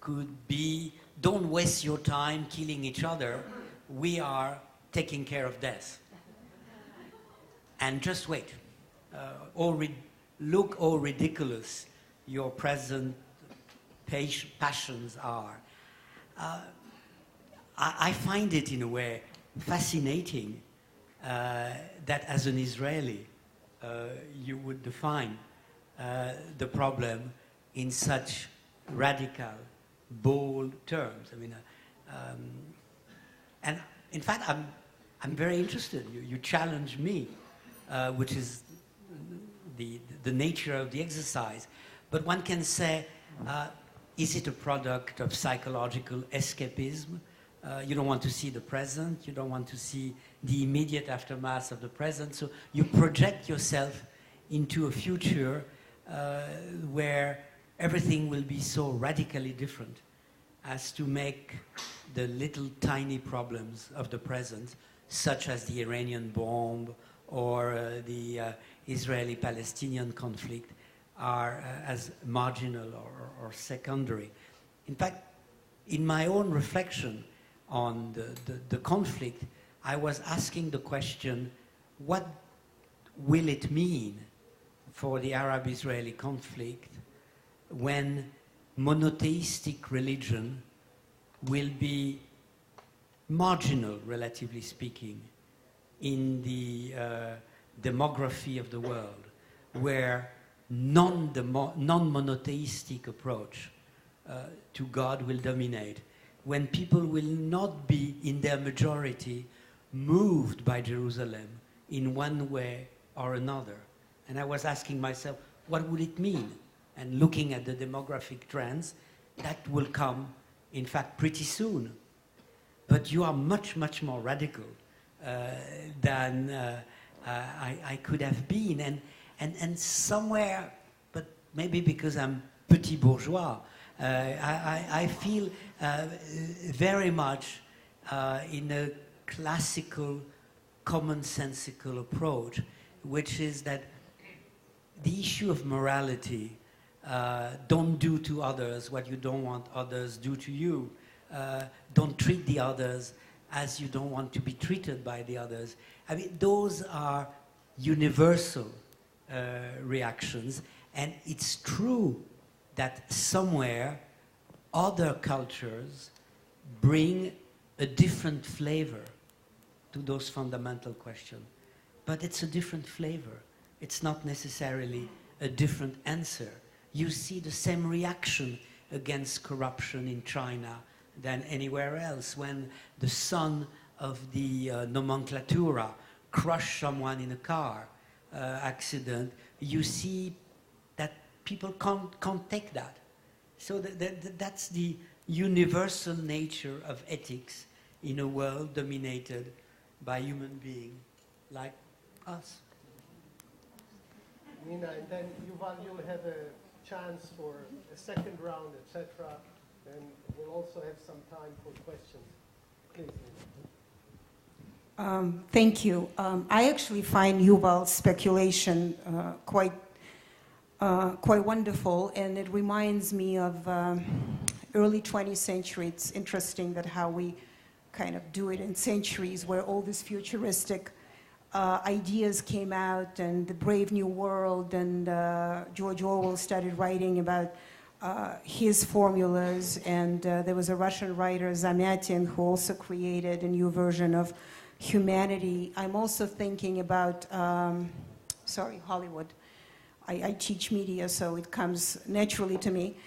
could be, don't waste your time killing each other. We are taking care of death. And just wait. Look how ridiculous your present passions are. I find it, in a way, fascinating that as an Israeli, you would define the problem in such radical, bold terms. I mean, and in fact, I'm very interested. You challenge me, which is the nature of the exercise. But one can say, is it a product of psychological escapism? You don't want to see the present, you don't want to see the immediate aftermath of the present, so you project yourself into a future where everything will be so radically different as to make the little tiny problems of the present, such as the Iranian bomb or the Israeli-Palestinian conflict, are as marginal or secondary. In fact, in my own reflection on the conflict, I was asking the question, what will it mean for the Arab-Israeli conflict when monotheistic religion will be marginal, relatively speaking, in the demography of the world, where non-monotheistic approach to God will dominate, when people will not be, in their majority, moved by Jerusalem in one way or another. And I was asking myself, what would it mean? And looking at the demographic trends, that will come, in fact, pretty soon. but you are much, much more radical than I could have been. And somewhere, but maybe because I'm petit bourgeois, I feel very much in a classical, commonsensical approach, which is that the issue of morality, don't do to others what you don't want others do to you, don't treat the others as you don't want to be treated by the others. I mean, those are universal reactions, and it's true that somewhere other cultures bring a different flavor to those fundamental questions. But it's a different flavor. It's not necessarily a different answer. You see the same reaction against corruption in China than anywhere else. When the son of the nomenclatura crushed someone in a car accident, you see that people can't take that. So that's the universal nature of ethics in a world dominated by human beings like us. Nina, and then Yuval, you'll have a chance for a second round, etc. And we'll also have some time for questions. Please. Thank you. I actually find Yuval's speculation quite wonderful, and it reminds me of early 20th century. It's interesting that how we kind of do it in centuries, where all these futuristic ideas came out, and the Brave New World, and George Orwell started writing about his formulas, and there was a Russian writer, Zamyatin, who also created a new version of humanity. I'm also thinking about, Hollywood. I teach media, so it comes naturally to me.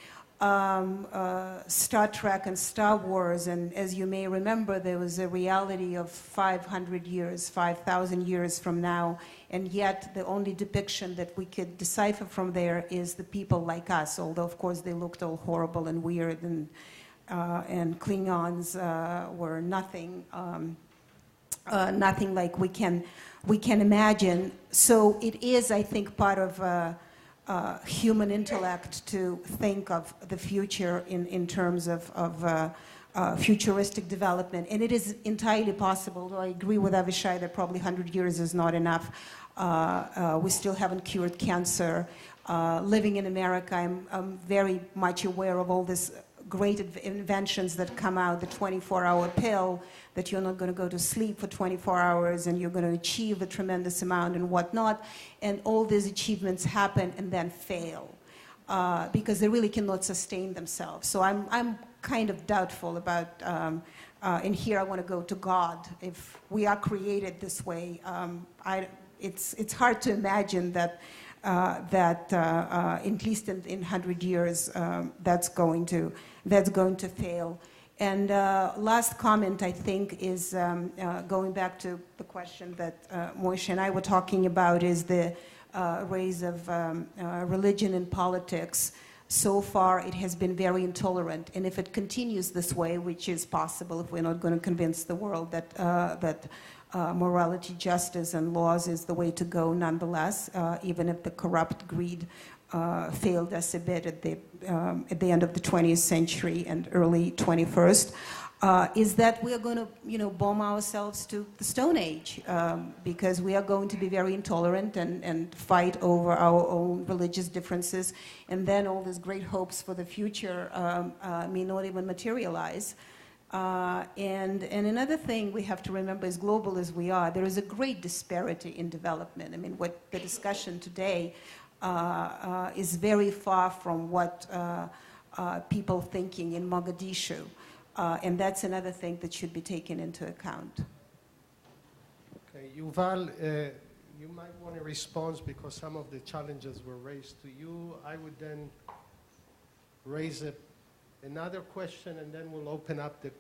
Star Trek and Star Wars, and as you may remember, there was a reality of 500 years, 5,000 years from now, and yet the only depiction that we could decipher from there is the people like us, although of course they looked all horrible and weird, and Klingons were nothing like we can imagine. So it is, I think, part of human intellect to think of the future in terms of futuristic development. And it is entirely possible, though I agree with Avishai that probably 100 years is not enough. We still haven't cured cancer. Living in America, I'm very much aware of all these great inventions that come out, the 24-hour pill, that you're not going to go to sleep for 24 hours and you're going to achieve a tremendous amount and whatnot. And all these achievements happen and then fail because they really cannot sustain themselves. So I'm kind of doubtful about, and here I want to go to God. If we are created this way, it's hard to imagine that at least in 100 years, that's going to fail. And last comment, I think, is going back to the question that Moshe and I were talking about, is the rise of religion in politics. So far, it has been very intolerant. And if it continues this way, which is possible if we're not going to convince the world that morality, justice, and laws is the way to go nonetheless, even if the corrupt greed failed us a bit at the end of the 20th century and early 21st, is that we are going to, bomb ourselves to the Stone Age because we are going to be very intolerant and fight over our own religious differences, and then all these great hopes for the future may not even materialize. And another thing we have to remember, as global as we are, there is a great disparity in development. I mean, what the discussion today is very far from what people thinking in Mogadishu. And that's another thing that should be taken into account. Okay, Yuval, you might want to respond because some of the challenges were raised to you. I would then raise another question, and then we'll open up the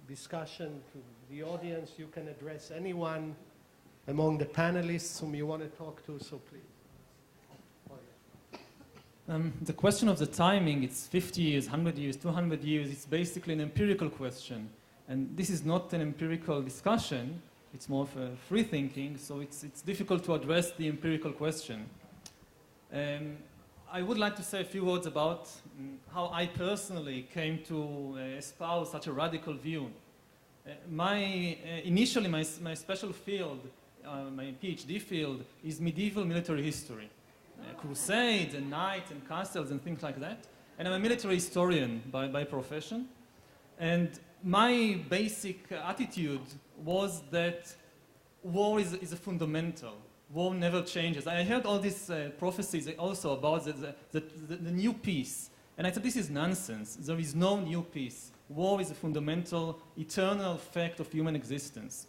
discussion to the audience. You can address anyone among the panelists whom you want to talk to, so please. The question of the timing, it's 50 years, 100 years, 200 years, it's basically an empirical question. And this is not an empirical discussion, it's more of a free thinking, so it's difficult to address the empirical question. I would like to say a few words about how I personally came to espouse such a radical view. Initially, my special field, my PhD field, is medieval military history. Crusades and knights and castles and things like that. And I'm a military historian by profession. And my basic attitude was that war is a fundamental. War never changes. I heard all these prophecies also about the new peace. And I thought this is nonsense. There is no new peace. War is a fundamental, eternal fact of human existence.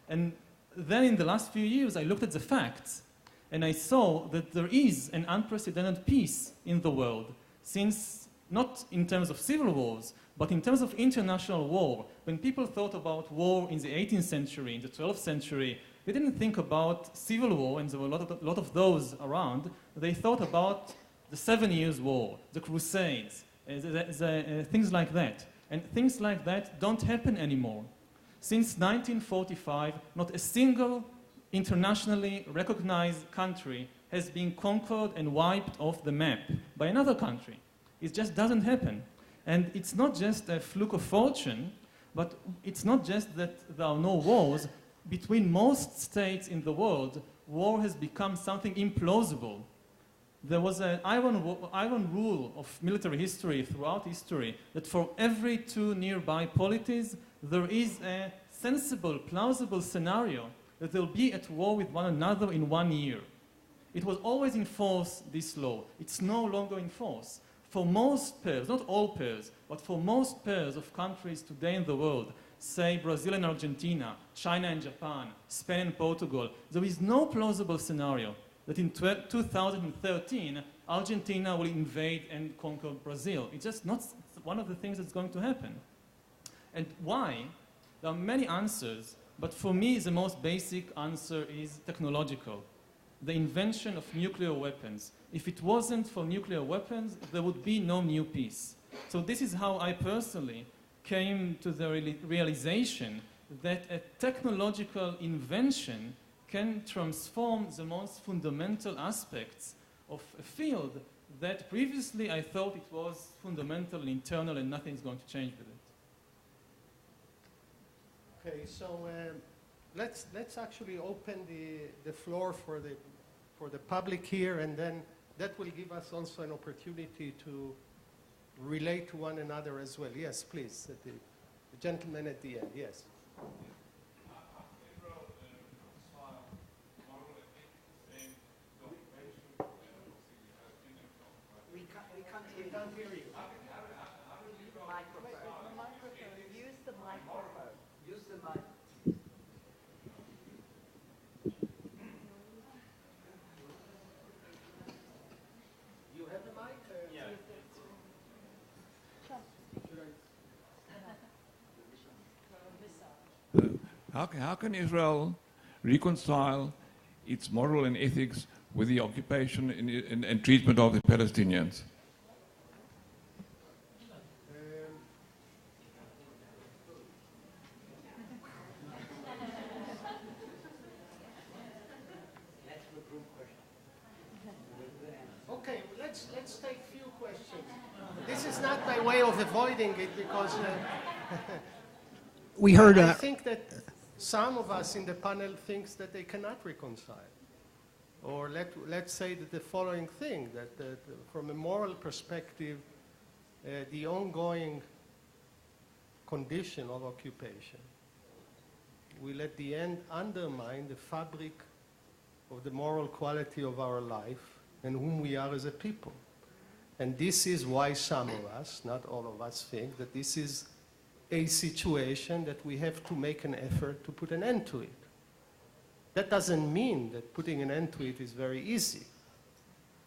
And then in the last few years, I looked at the facts. And I saw that there is an unprecedented peace in the world, since not in terms of civil wars, but in terms of international war. When people thought about war in the 18th century, in the 12th century, they didn't think about civil war, and there were a lot of those around. They thought about the 7 Years' War, the Crusades, things like that. And things like that don't happen anymore. Since 1945, not a single internationally recognized country has been conquered and wiped off the map by another country. It just doesn't happen. And it's not just a fluke of fortune, but it's not just that there are no wars. Between most states in the world, war has become something implausible. There was an iron rule of military history throughout history that for every 2 nearby polities, there is a sensible, plausible scenario that they'll be at war with one another in 1 year. It was always in force, this law. It's no longer in force. For most pairs, not all pairs, but for most pairs of countries today in the world, say Brazil and Argentina, China and Japan, Spain and Portugal, there is no plausible scenario that in 2013, Argentina will invade and conquer Brazil. It's just not one of the things that's going to happen. And why? There are many answers, but for me, the most basic answer is technological. The invention of nuclear weapons. If it wasn't for nuclear weapons, there would be no new peace. So this is how I personally came to the realization that a technological invention can transform the most fundamental aspects of a field that previously I thought it was fundamental and internal and nothing's going to change with it. Okay, so let's actually open the floor for the public here, and then that will give us also an opportunity to relate to one another as well. Yes, please, the gentleman at the end, yes. We can't hear you. Microphone. Use the microphone. Use the mic. You have the mic? Yeah. How can Israel reconcile its moral and ethics with the occupation and treatment of the Palestinians? Okay, let's take few questions. This is not my way of avoiding it because we heard. I think that some of us in the panel thinks that they cannot reconcile. Or let's say that the following thing, that from a moral perspective, the ongoing condition of occupation will at the end undermine the fabric of the moral quality of our life and whom we are as a people. And this is why some of us, not all of us, think that this is a situation that we have to make an effort to put an end to it. That doesn't mean that putting an end to it is very easy,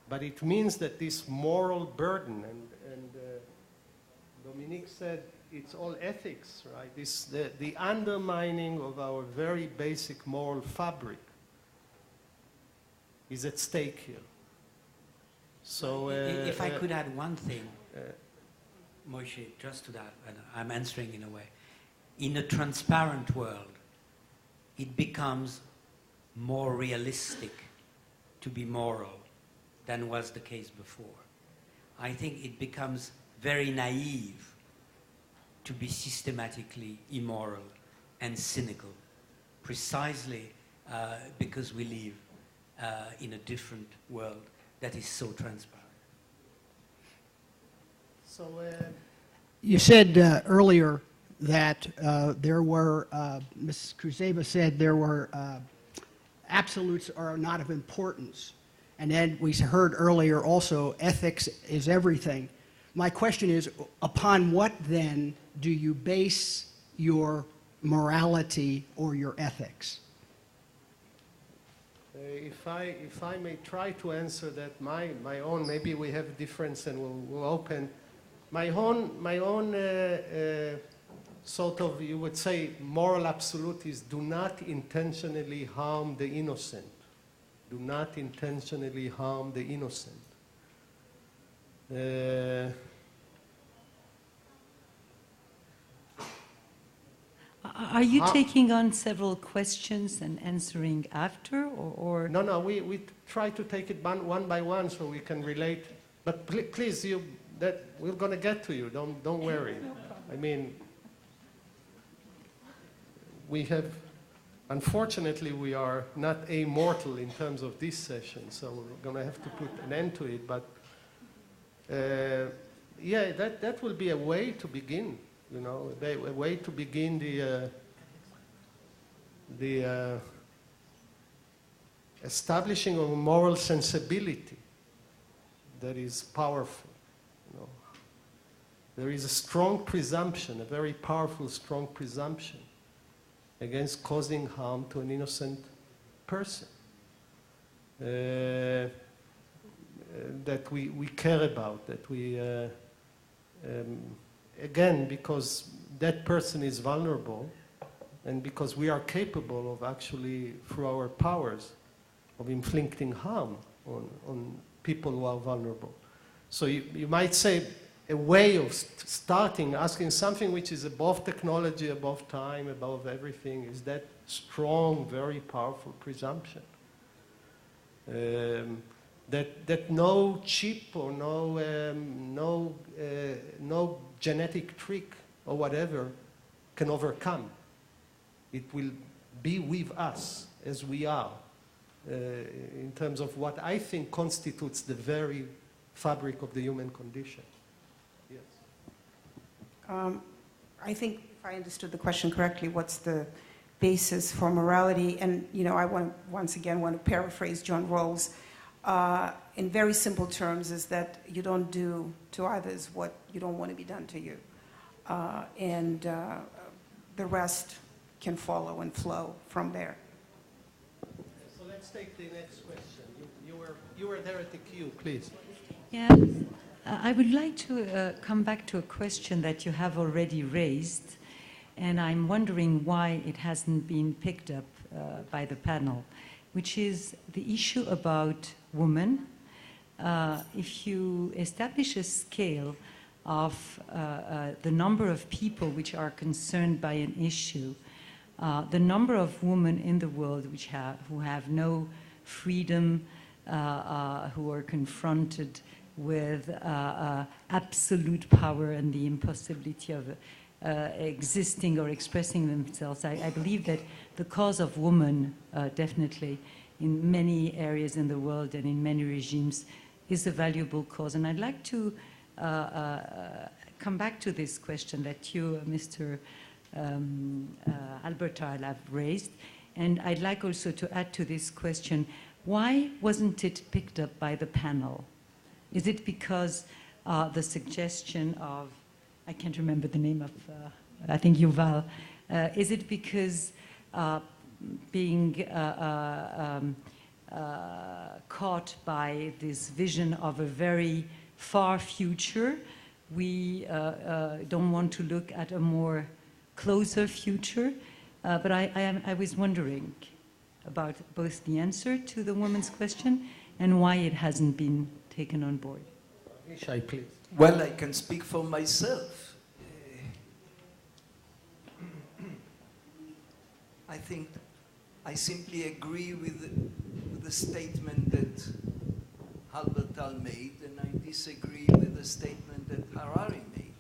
but it means that this moral burden, and Dominique said it's all ethics, right? The undermining of our very basic moral fabric is at stake here. So, if I could add one thing, Moshe, just to that, and I'm answering in a way. in a transparent world, it becomes more realistic to be moral than was the case before. I think it becomes very naive to be systematically immoral and cynical, precisely because we live in a different world that is so transparent. So, You said earlier that there were, Ms. Kruzeva said there were absolutes are not of importance. And then we heard earlier also ethics is everything. My question is, upon what then do you base your morality or your ethics? if I may try to answer that, my own, maybe we have a difference and we'll open. My own sort of, you would say, moral absolute is do not intentionally harm the innocent. Do not intentionally harm the innocent. Are you taking on several questions and answering after, or? No, we try to take it one by one so we can relate. But please, we're going to get to you. Don't worry. No problem. I mean, we have, unfortunately, we are not immortal in terms of this session, so we're going to have to put an end to it. But yeah, that will be a way to begin. You know, a way to begin the establishing of a moral sensibility that is powerful. You know, there is a strong presumption, a very powerful, strong presumption against causing harm to an innocent person that we care about, that we. Again, because that person is vulnerable and because we are capable of actually, through our powers, of inflicting harm on people who are vulnerable. So you might say a way of starting, asking something which is above technology, above time, above everything, is that strong, very powerful presumption. That no chip or no genetic trick or whatever can overcome. It will be with us as we are in terms of what I think constitutes the very fabric of the human condition. Yes. I think if I understood the question correctly, what's the basis for morality? And you know, I once again want to paraphrase John Rawls. In very simple terms, is that you don't do to others what you don't want to be done to you. And the rest can follow and flow from there. So let's take the next question. You were there at the queue, please. Yeah, I would like to come back to a question that you have already raised, and I'm wondering why it hasn't been picked up by the panel, which is the issue about women. If you establish a scale of the number of people which are concerned by an issue, the number of women in the world who have no freedom, who are confronted with absolute power and the impossibility of existing or expressing themselves, I believe that the cause of women definitely in many areas in the world and in many regimes is a valuable cause. And I'd like to come back to this question that you, Mr. Albertal, have raised. And I'd like also to add to this question, why wasn't it picked up by the panel? Is it because the suggestion of, I can't remember the name of, I think Yuval, is it because being caught by this vision of a very far future, we don't want to look at a more closer future? But I was wondering about both the answer to the woman's question and why it hasn't been taken on board. Ishai, please. Well, I can speak for myself. I think I simply agree with the statement that Halbertal made, and I disagree with the statement that Harari made.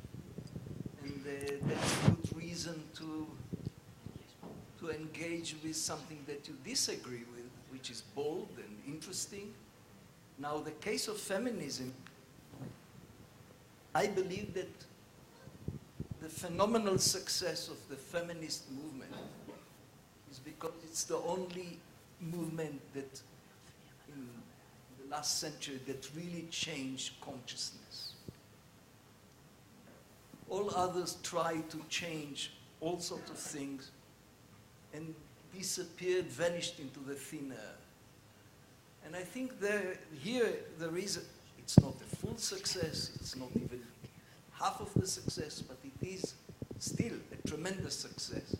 And that's good reason to engage with something that you disagree with, which is bold and interesting. Now, the case of feminism, I believe that the phenomenal success of the feminist movement is because it's the only movement that in the last century that really changed consciousness. All others try to change all sorts of things and disappeared, vanished into the thin air. And I think here there is, it's not a full success, it's not even half of the success, but it is still a tremendous success.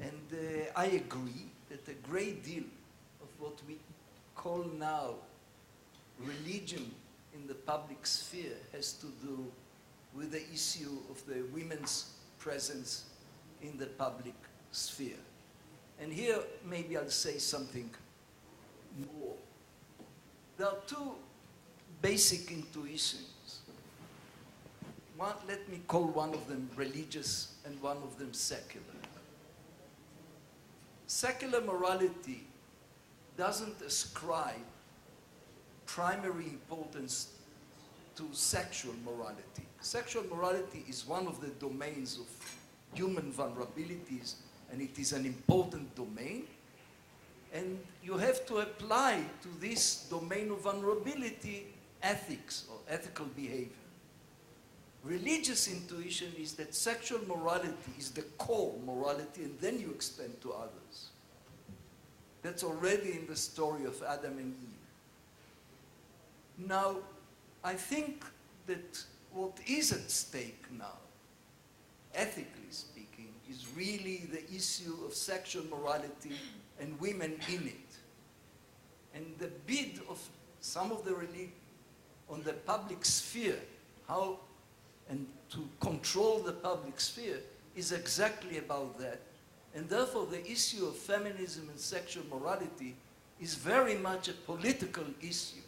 And I agree that a great deal of what we call now religion in the public sphere has to do with the issue of the women's presence in the public sphere. And here maybe I'll say something more. There are two basic intuitions. One, let me call one of them religious and one of them secular. Secular morality doesn't ascribe primary importance to sexual morality. Sexual morality is one of the domains of human vulnerabilities, and it is an important domain. And you have to apply to this domain of vulnerability ethics or ethical behavior. Religious intuition is that sexual morality is the core morality, and then you expand to others. That's already in the story of Adam and Eve. Now, I think that what is at stake now, ethically speaking, is really the issue of sexual morality and women in it. And the bid of some of the religion on the public sphere, how and to control the public sphere, is exactly about that. And therefore the issue of feminism and sexual morality is very much a political issue,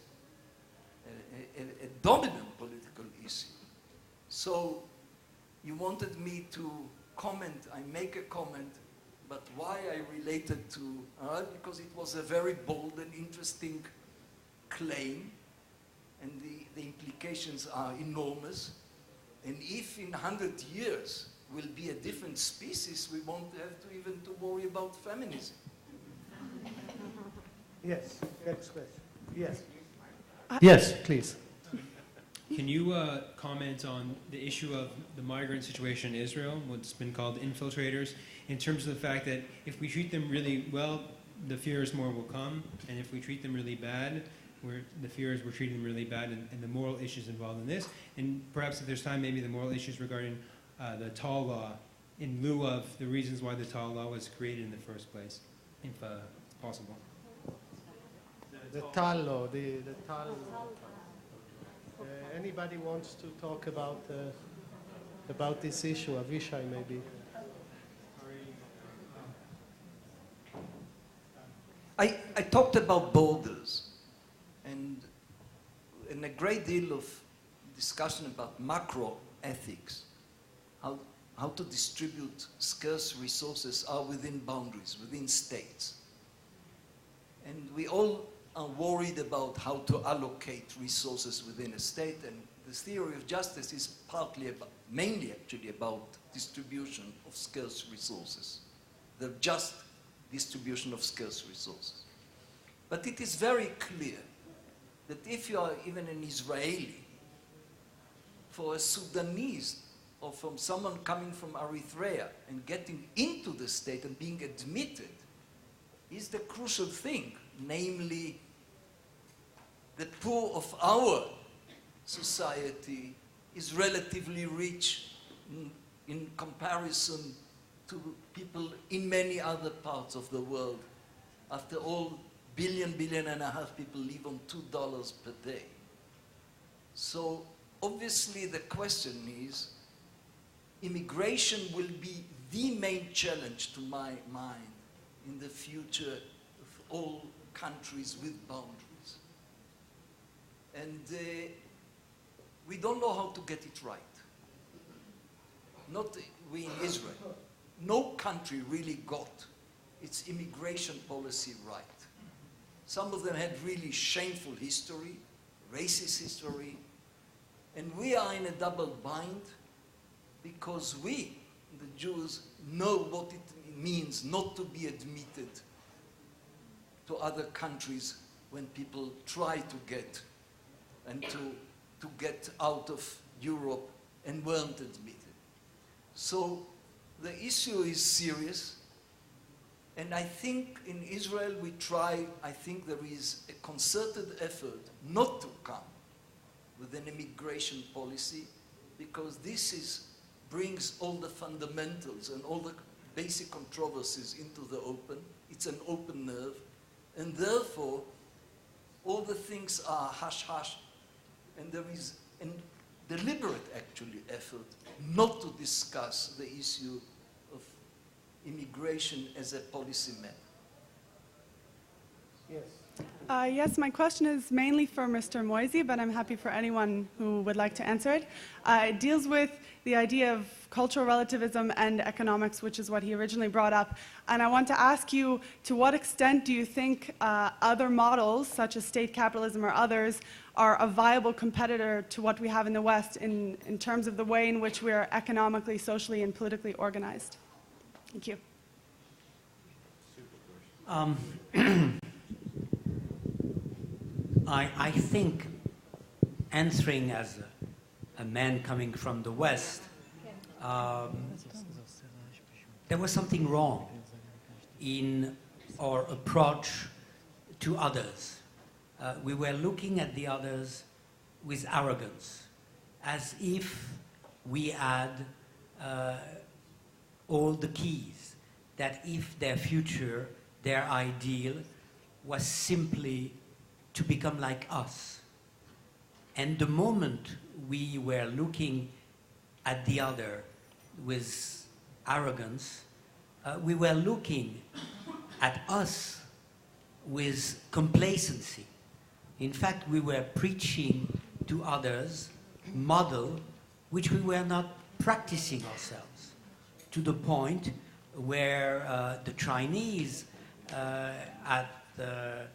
a dominant political issue. So you wanted me to comment, I make a comment, but why I related to, because it was a very bold and interesting claim, and the implications are enormous. And if in 100 years we'll be a different species, we won't have to even to worry about feminism. Yes, next question. Yes. Yes, please. Can you comment on the issue of the migrant situation in Israel, what's been called infiltrators, in terms of the fact that if we treat them really well, the fear is more will come, and if we treat them really bad, the fear is we're treating them really bad, and the moral issues involved in this, and perhaps if there's time, maybe the moral issues regarding the Tal law, in lieu of the reasons why the Tal law was created in the first place, if possible. The Tal law, the Tal law. Anybody wants to talk about this issue? Avishai, maybe. I talked about borders, and in a great deal of discussion about macro ethics, how to distribute scarce resources are within boundaries, within states. And we all are worried about how to allocate resources within a state, and the theory of justice is partly about, mainly actually about distribution of scarce resources, the just distribution of scarce resources. But it is very clear that if you are even an Israeli, for a Sudanese or from someone coming from Eritrea and getting into the state and being admitted is the crucial thing, namely the poor of our society is relatively rich in comparison to people in many other parts of the world. After all, billion and a half people live on $2 per day. So obviously the question is, immigration will be the main challenge to my mind in the future of all countries with boundaries. And we don't know how to get it right. Not we in Israel. No country really got its immigration policy right. Some of them had really shameful history, racist history, and we are in a double bind because we, the Jews, know what it means not to be admitted to other countries when people try to get and to get out of Europe and weren't admitted. So the issue is serious, and I think in Israel we try, I think there is a concerted effort not to come with an immigration policy, because this brings all the fundamentals and all the basic controversies into the open. It's an open nerve, and therefore all the things are hush-hush, and there is a deliberate, actually, effort not to discuss the issue of immigration as a policy matter. Yes. Yes, my question is mainly for Mr. Moisey, but I'm happy for anyone who would like to answer it. It deals with the idea of cultural relativism and economics, which is what he originally brought up. And I want to ask you, to what extent do you think other models, such as state capitalism or others, are a viable competitor to what we have in the West in terms of the way in which we are economically, socially, and politically organized? Thank you. I think, answering as a man coming from the West, there was something wrong in our approach to others. We were looking at the others with arrogance, as if we had all the keys, that if their future, their ideal, was simply to become like us. And the moment we were looking at the other with arrogance, we were looking at us with complacency. In fact, we were preaching to others model which we were not practicing ourselves, to the point where the Chinese at the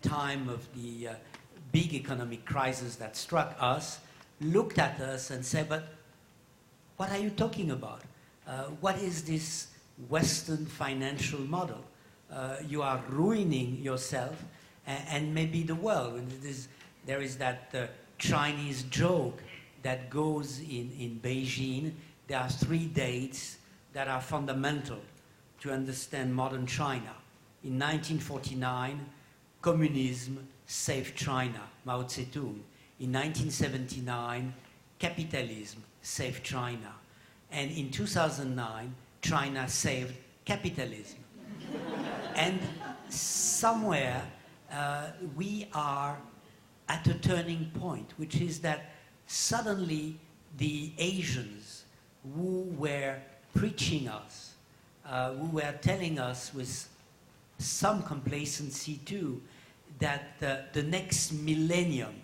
time of the big economic crisis that struck us, looked at us and said, but what are you talking about? What is this Western financial model? You are ruining yourself and maybe the world. And there is that Chinese joke that goes in Beijing. There are 3 dates that are fundamental to understand modern China. In 1949, communism saved China, Mao Zedong. In 1979, capitalism saved China. And in 2009, China saved capitalism. And somewhere we are at a turning point, which is that suddenly the Asians who were preaching us, who were telling us with some complacency too, that the next millennium,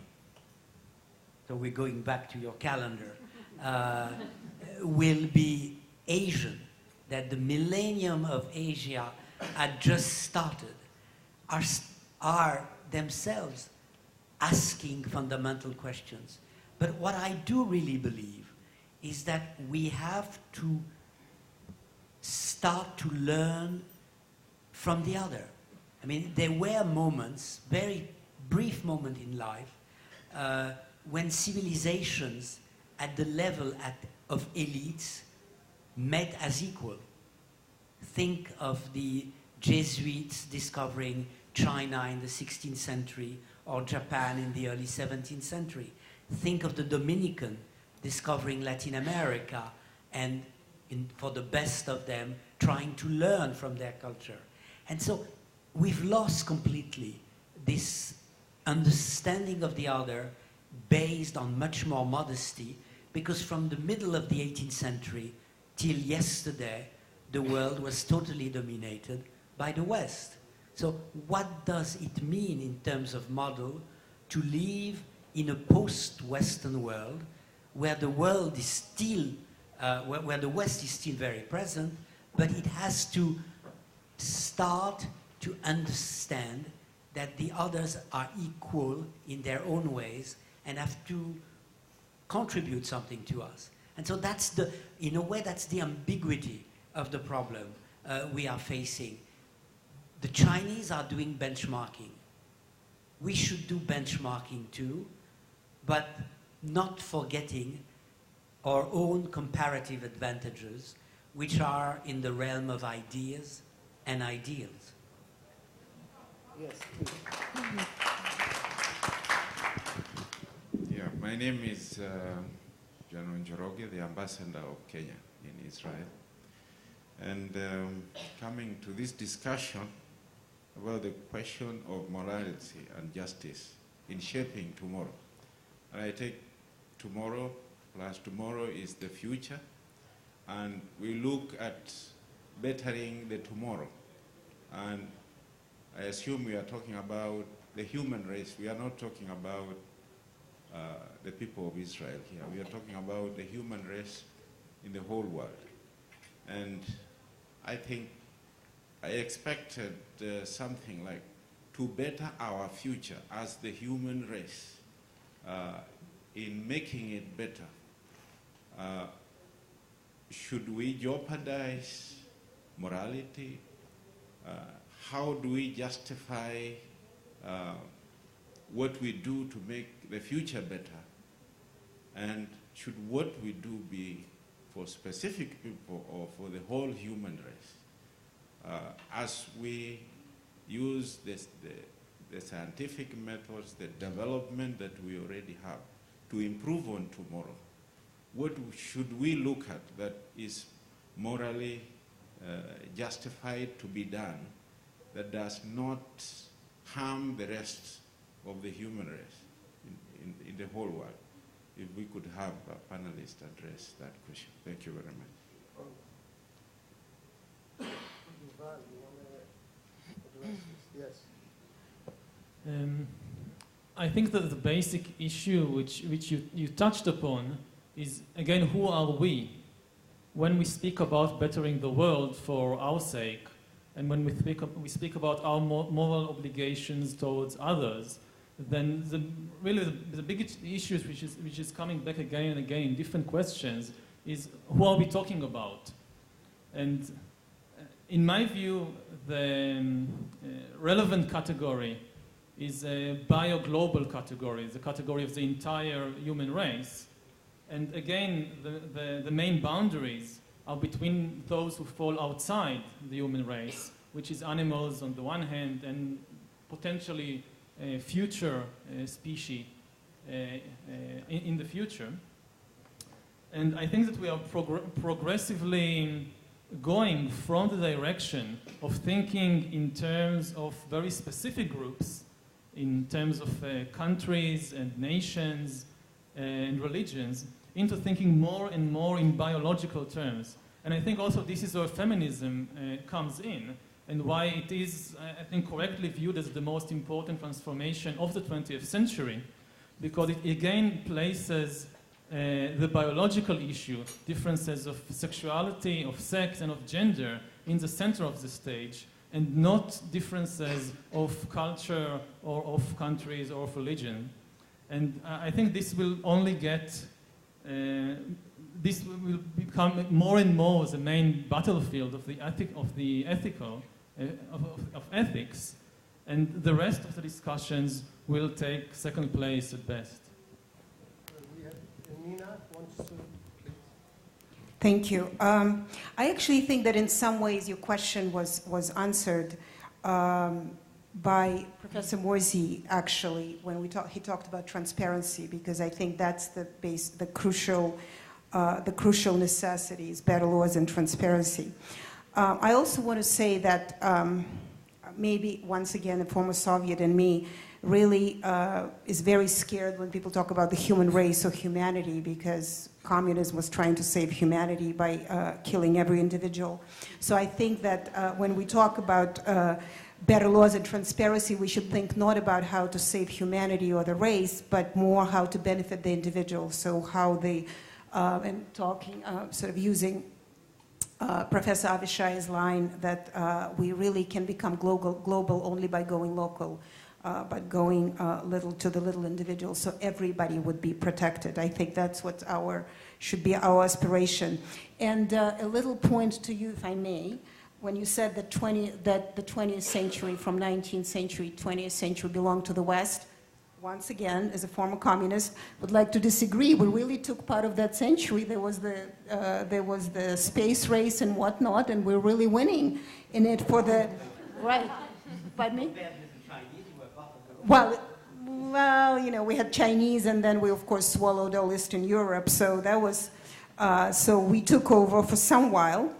so we're going back to your calendar, will be Asian, that the millennium of Asia had just started, are themselves asking fundamental questions. But what I do really believe is that we have to start to learn from the other. I mean, there were moments, very brief moment in life, when civilizations at the level of elites met as equal. Think of the Jesuits discovering China in the 16th century or Japan in the early 17th century. Think of the Dominican discovering Latin America and, for the best of them, trying to learn from their culture. And so we've lost completely this understanding of the other based on much more modesty, because from the middle of the 18th century, till yesterday, the world was totally dominated by the West. So what does it mean in terms of model to live in a post-Western world where the world is still, where the West is still very present, but it has to start to understand that the others are equal in their own ways and have to contribute something to us. And so that's the, in a way, that's the ambiguity of the problem we are facing. The Chinese are doing benchmarking. We should do benchmarking too, but not forgetting our own comparative advantages, which are in the realm of ideas and ideals. Yes. Yeah, my name is General Njoroge, the ambassador of Kenya in Israel. And coming to this discussion about the question of morality and justice in shaping tomorrow. And I take tomorrow plus tomorrow is the future, and we look at bettering the tomorrow. And I assume we are talking about the human race. We are not talking about the people of Israel here. We are talking about the human race in the whole world. And I think I expected something like to better our future as the human race in making it better. Should we jeopardize morality? How do we justify what we do to make the future better? And should what we do be for specific people or for the whole human race? As we use the scientific methods, the development that we already have to improve on tomorrow, what should we look at that is morally justified to be done that does not harm the rest of the human race in the whole world? If we could have a panelist address that question. Thank you very much. Yes. I think that the basic issue which you touched upon is, again, who are we? When we speak about bettering the world for our sake, and when we speak about our moral obligations towards others, then the biggest issue which is coming back again and again in different questions is, who are we talking about? And in my view, the relevant category is a bio-global category, the category of the entire human race. And again, the main boundaries are between those who fall outside the human race, which is animals on the one hand and potentially future species in the future. And I think that we are progressively going from the direction of thinking in terms of very specific groups, in terms of countries and nations and religions, into thinking more and more in biological terms. And I think also this is where feminism comes in, and why it is, I think, correctly viewed as the most important transformation of the 20th century, because it again places the biological issue, differences of sexuality, of sex, and of gender in the center of the stage, and not differences of culture or of countries or of religion. And I think this will only get, this will become more and more the main battlefield of the ethics, and the rest of the discussions will take second place at best. Nina wants to, please. Thank you. I actually think that in some ways your question was answered by Professor Moisey, actually, when he talked about transparency, because I think that's the crucial necessities, better laws and transparency. I also want to say that maybe once again the former Soviet and me really is very scared when people talk about the human race or humanity, because communism was trying to save humanity by killing every individual. So I think that when we talk about better laws and transparency, we should think not about how to save humanity or the race, but more how to benefit the individual. So how they, and talking, sort of using Professor Avishai's line that we really can become global only by going local, but going little to the little individual, so everybody would be protected. I think that's what should be our aspiration. And a little point to you, if I may, when you said that the 20th century, from 19th century, 20th century belonged to the West, once again, as a former communist, would like to disagree. We really took part of that century. There was the space race and whatnot, and we're really winning in it for the, right, pardon me? Well, you know, we had Chinese, and then we, of course, swallowed all Eastern Europe, so that was, so we took over for some while.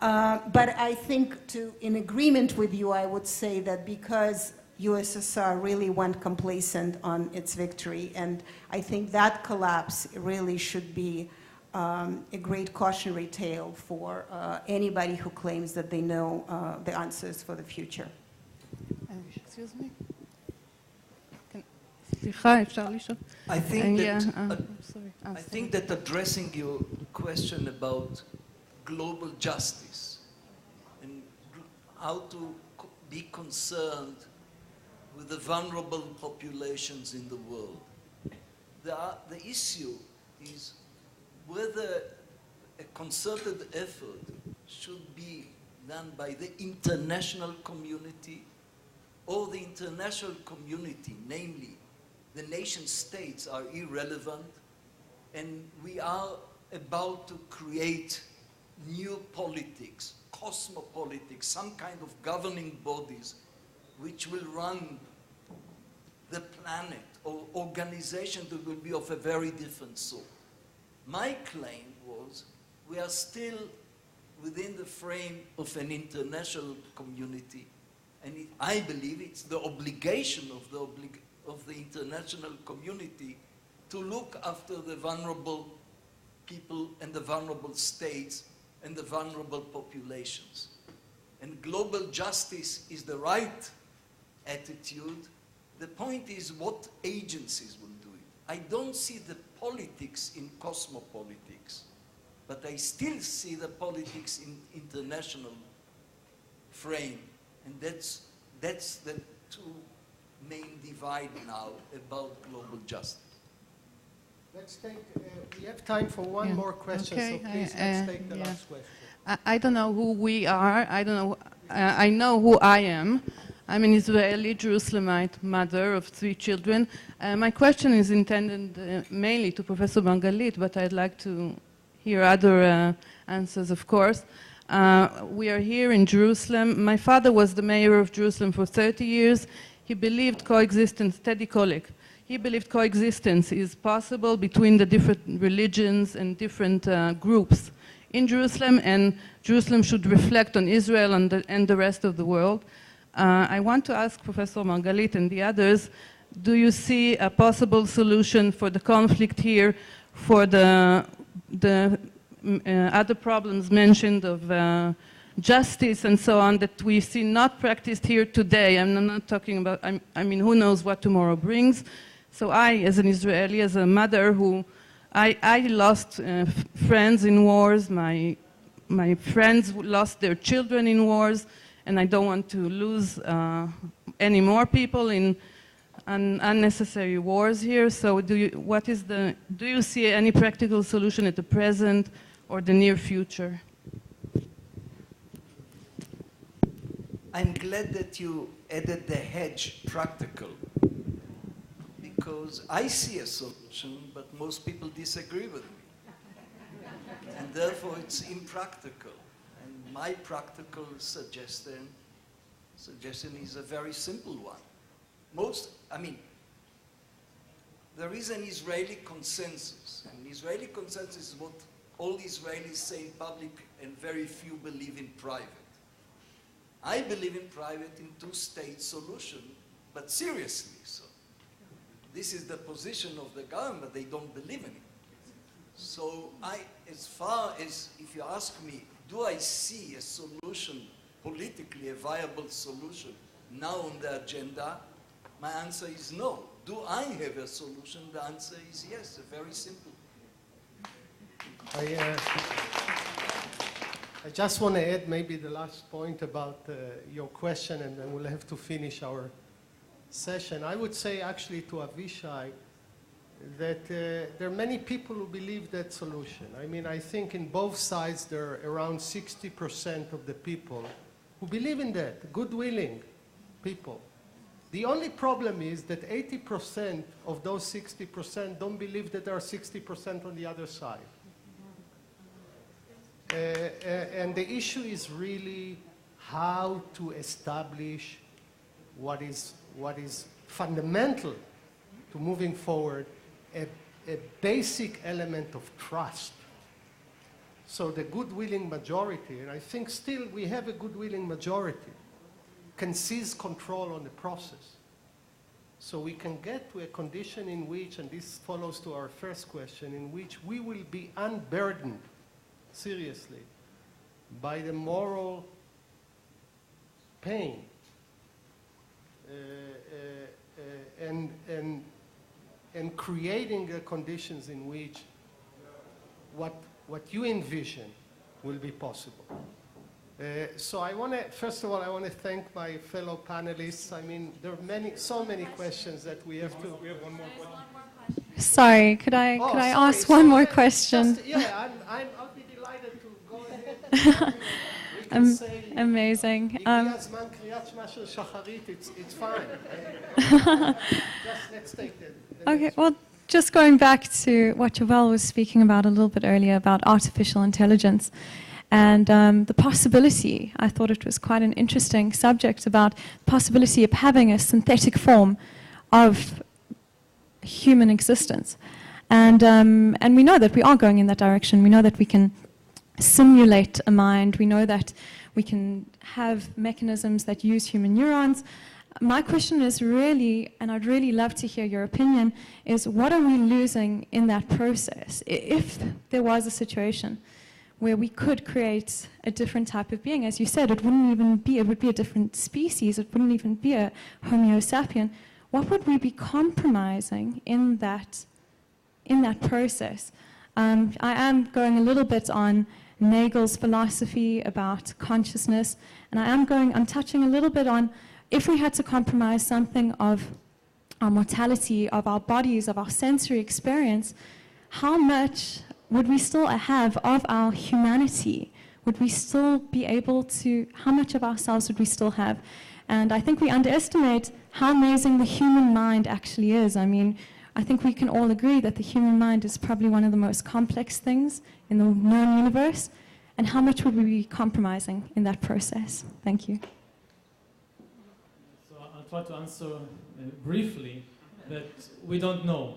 But I think, in agreement with you, I would say that because USSR really went complacent on its victory, and I think that collapse really should be a great cautionary tale for anybody who claims that they know the answers for the future. Excuse me? I think that addressing your question about global justice and how to be concerned with the vulnerable populations in the world, the issue is whether a concerted effort should be done by the international community, or the international community, namely the nation states, are irrelevant, and we are about to create new politics, cosmopolitics, some kind of governing bodies which will run the planet, or organization that will be of a very different sort. My claim was we are still within the frame of an international community, and I believe it's the obligation of the international community to look after the vulnerable people and the vulnerable states and the vulnerable populations. And global justice is the right attitude. The point is what agencies will do it. I don't see the politics in cosmopolitics, but I still see the politics in international frame. And that's the two main divide now about global justice. Let's take, we have time for one more question, so please let's take the last question. I don't know who we are. I don't know. I know who I am. I'm an Israeli Jerusalemite mother of 3 children. My question is intended mainly to Professor Margalit, but I'd like to hear other answers, of course. We are here in Jerusalem. My father was the mayor of Jerusalem for 30 years. He believed coexistence, Teddy Kollek. He believed coexistence is possible between the different religions and different groups in Jerusalem, and Jerusalem should reflect on Israel and the rest of the world. I want to ask Professor Margalit and the others, do you see a possible solution for the conflict here, for the other problems mentioned of justice and so on that we see not practiced here today? I'm not talking about, I mean, who knows what tomorrow brings. So I, as an Israeli, as a mother who, I lost friends in wars, my friends lost their children in wars, and I don't want to lose any more people in unnecessary wars here. So do you see any practical solution at the present or the near future? I'm glad that you added the hedge practical, because I see a solution, but most people disagree with me. And therefore it's impractical. And my practical suggestion is a very simple one. There is an Israeli consensus. And Israeli consensus is what all Israelis say in public and very few believe in private. I believe in private in 2-state solution but seriously so. This is the position of the government, they don't believe in it. So as far as, if you ask me, do I see a solution, politically a viable solution, now on the agenda? My answer is no. Do I have a solution? The answer is yes, very simple. I just want to add maybe the last point about your question, and then we'll have to finish our session. I would say actually to Avishai that there are many people who believe that solution. I mean, I think in both sides there are around 60% of the people who believe in that, good-willing people. The only problem is that 80% of those 60% don't believe that there are 60% on the other side. And the issue is really how to establish what is fundamental to moving forward, a basic element of trust. So the good-willing majority, and I think still we have a good-willing majority, can seize control on the process. So we can get to a condition in which, and this follows to our first question, in which we will be unburdened, seriously, by the moral pain and creating conditions in which what you envision will be possible. So I want to, first of all, I want to thank my fellow panelists. I mean, there are so many questions that we have to. We have one more question. Sorry, could I ask one more question? Just, yeah, I'll be delighted to go ahead. Amazing. It's fine. Just let's take the Okay, well, just going back to what Joel was speaking about a little bit earlier about artificial intelligence and the possibility, I thought it was quite an interesting subject about the possibility of having a synthetic form of human existence. And we know that we are going in that direction. We know that we can simulate a mind. We know that we can have mechanisms that use human neurons. My question is really, and I'd really love to hear your opinion, is what are we losing in that process? If there was a situation where we could create a different type of being, as you said, it wouldn't even be, it would be a different species, it wouldn't even be a Homo sapien, what would we be compromising in that process? I am going a little bit on Nagel's philosophy about consciousness, and I'm touching a little bit on if we had to compromise something of our mortality, of our bodies, of our sensory experience, how much would we still have of our humanity? Would we still be able to, how much of ourselves would we still have? And I think we underestimate how amazing the human mind actually is. I mean, I think we can all agree that the human mind is probably one of the most complex things in the known universe. And how much would we be compromising in that process? Thank you. So I'll try to answer briefly that we don't know.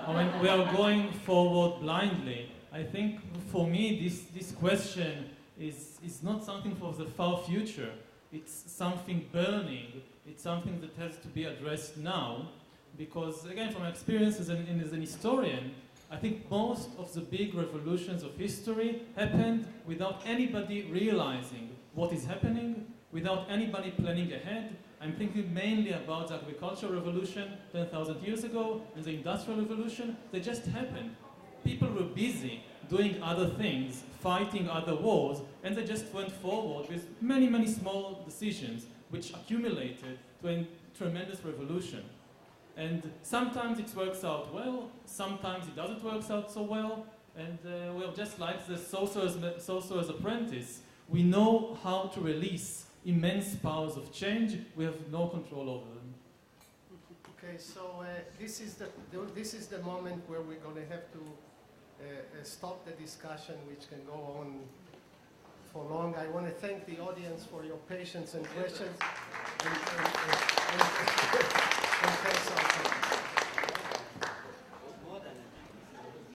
I mean, we are going forward blindly. I think for me this question is not something for the far future. It's something burning. It's something that has to be addressed now. Because, again, from experience as an historian, I think most of the big revolutions of history happened without anybody realizing what is happening, without anybody planning ahead. I'm thinking mainly about the agricultural revolution 10,000 years ago and the industrial revolution. They just happened. People were busy doing other things, fighting other wars, and they just went forward with many, many small decisions which accumulated to a tremendous revolution. And sometimes it works out well, sometimes it doesn't work out so well, and we're just like the sorcerer's apprentice. We know how to release immense powers of change, we have no control over them. Okay, so this is the moment where we're going to have to stop the discussion, which can go on for long. I want to thank the audience for your patience and questions. And thanks also.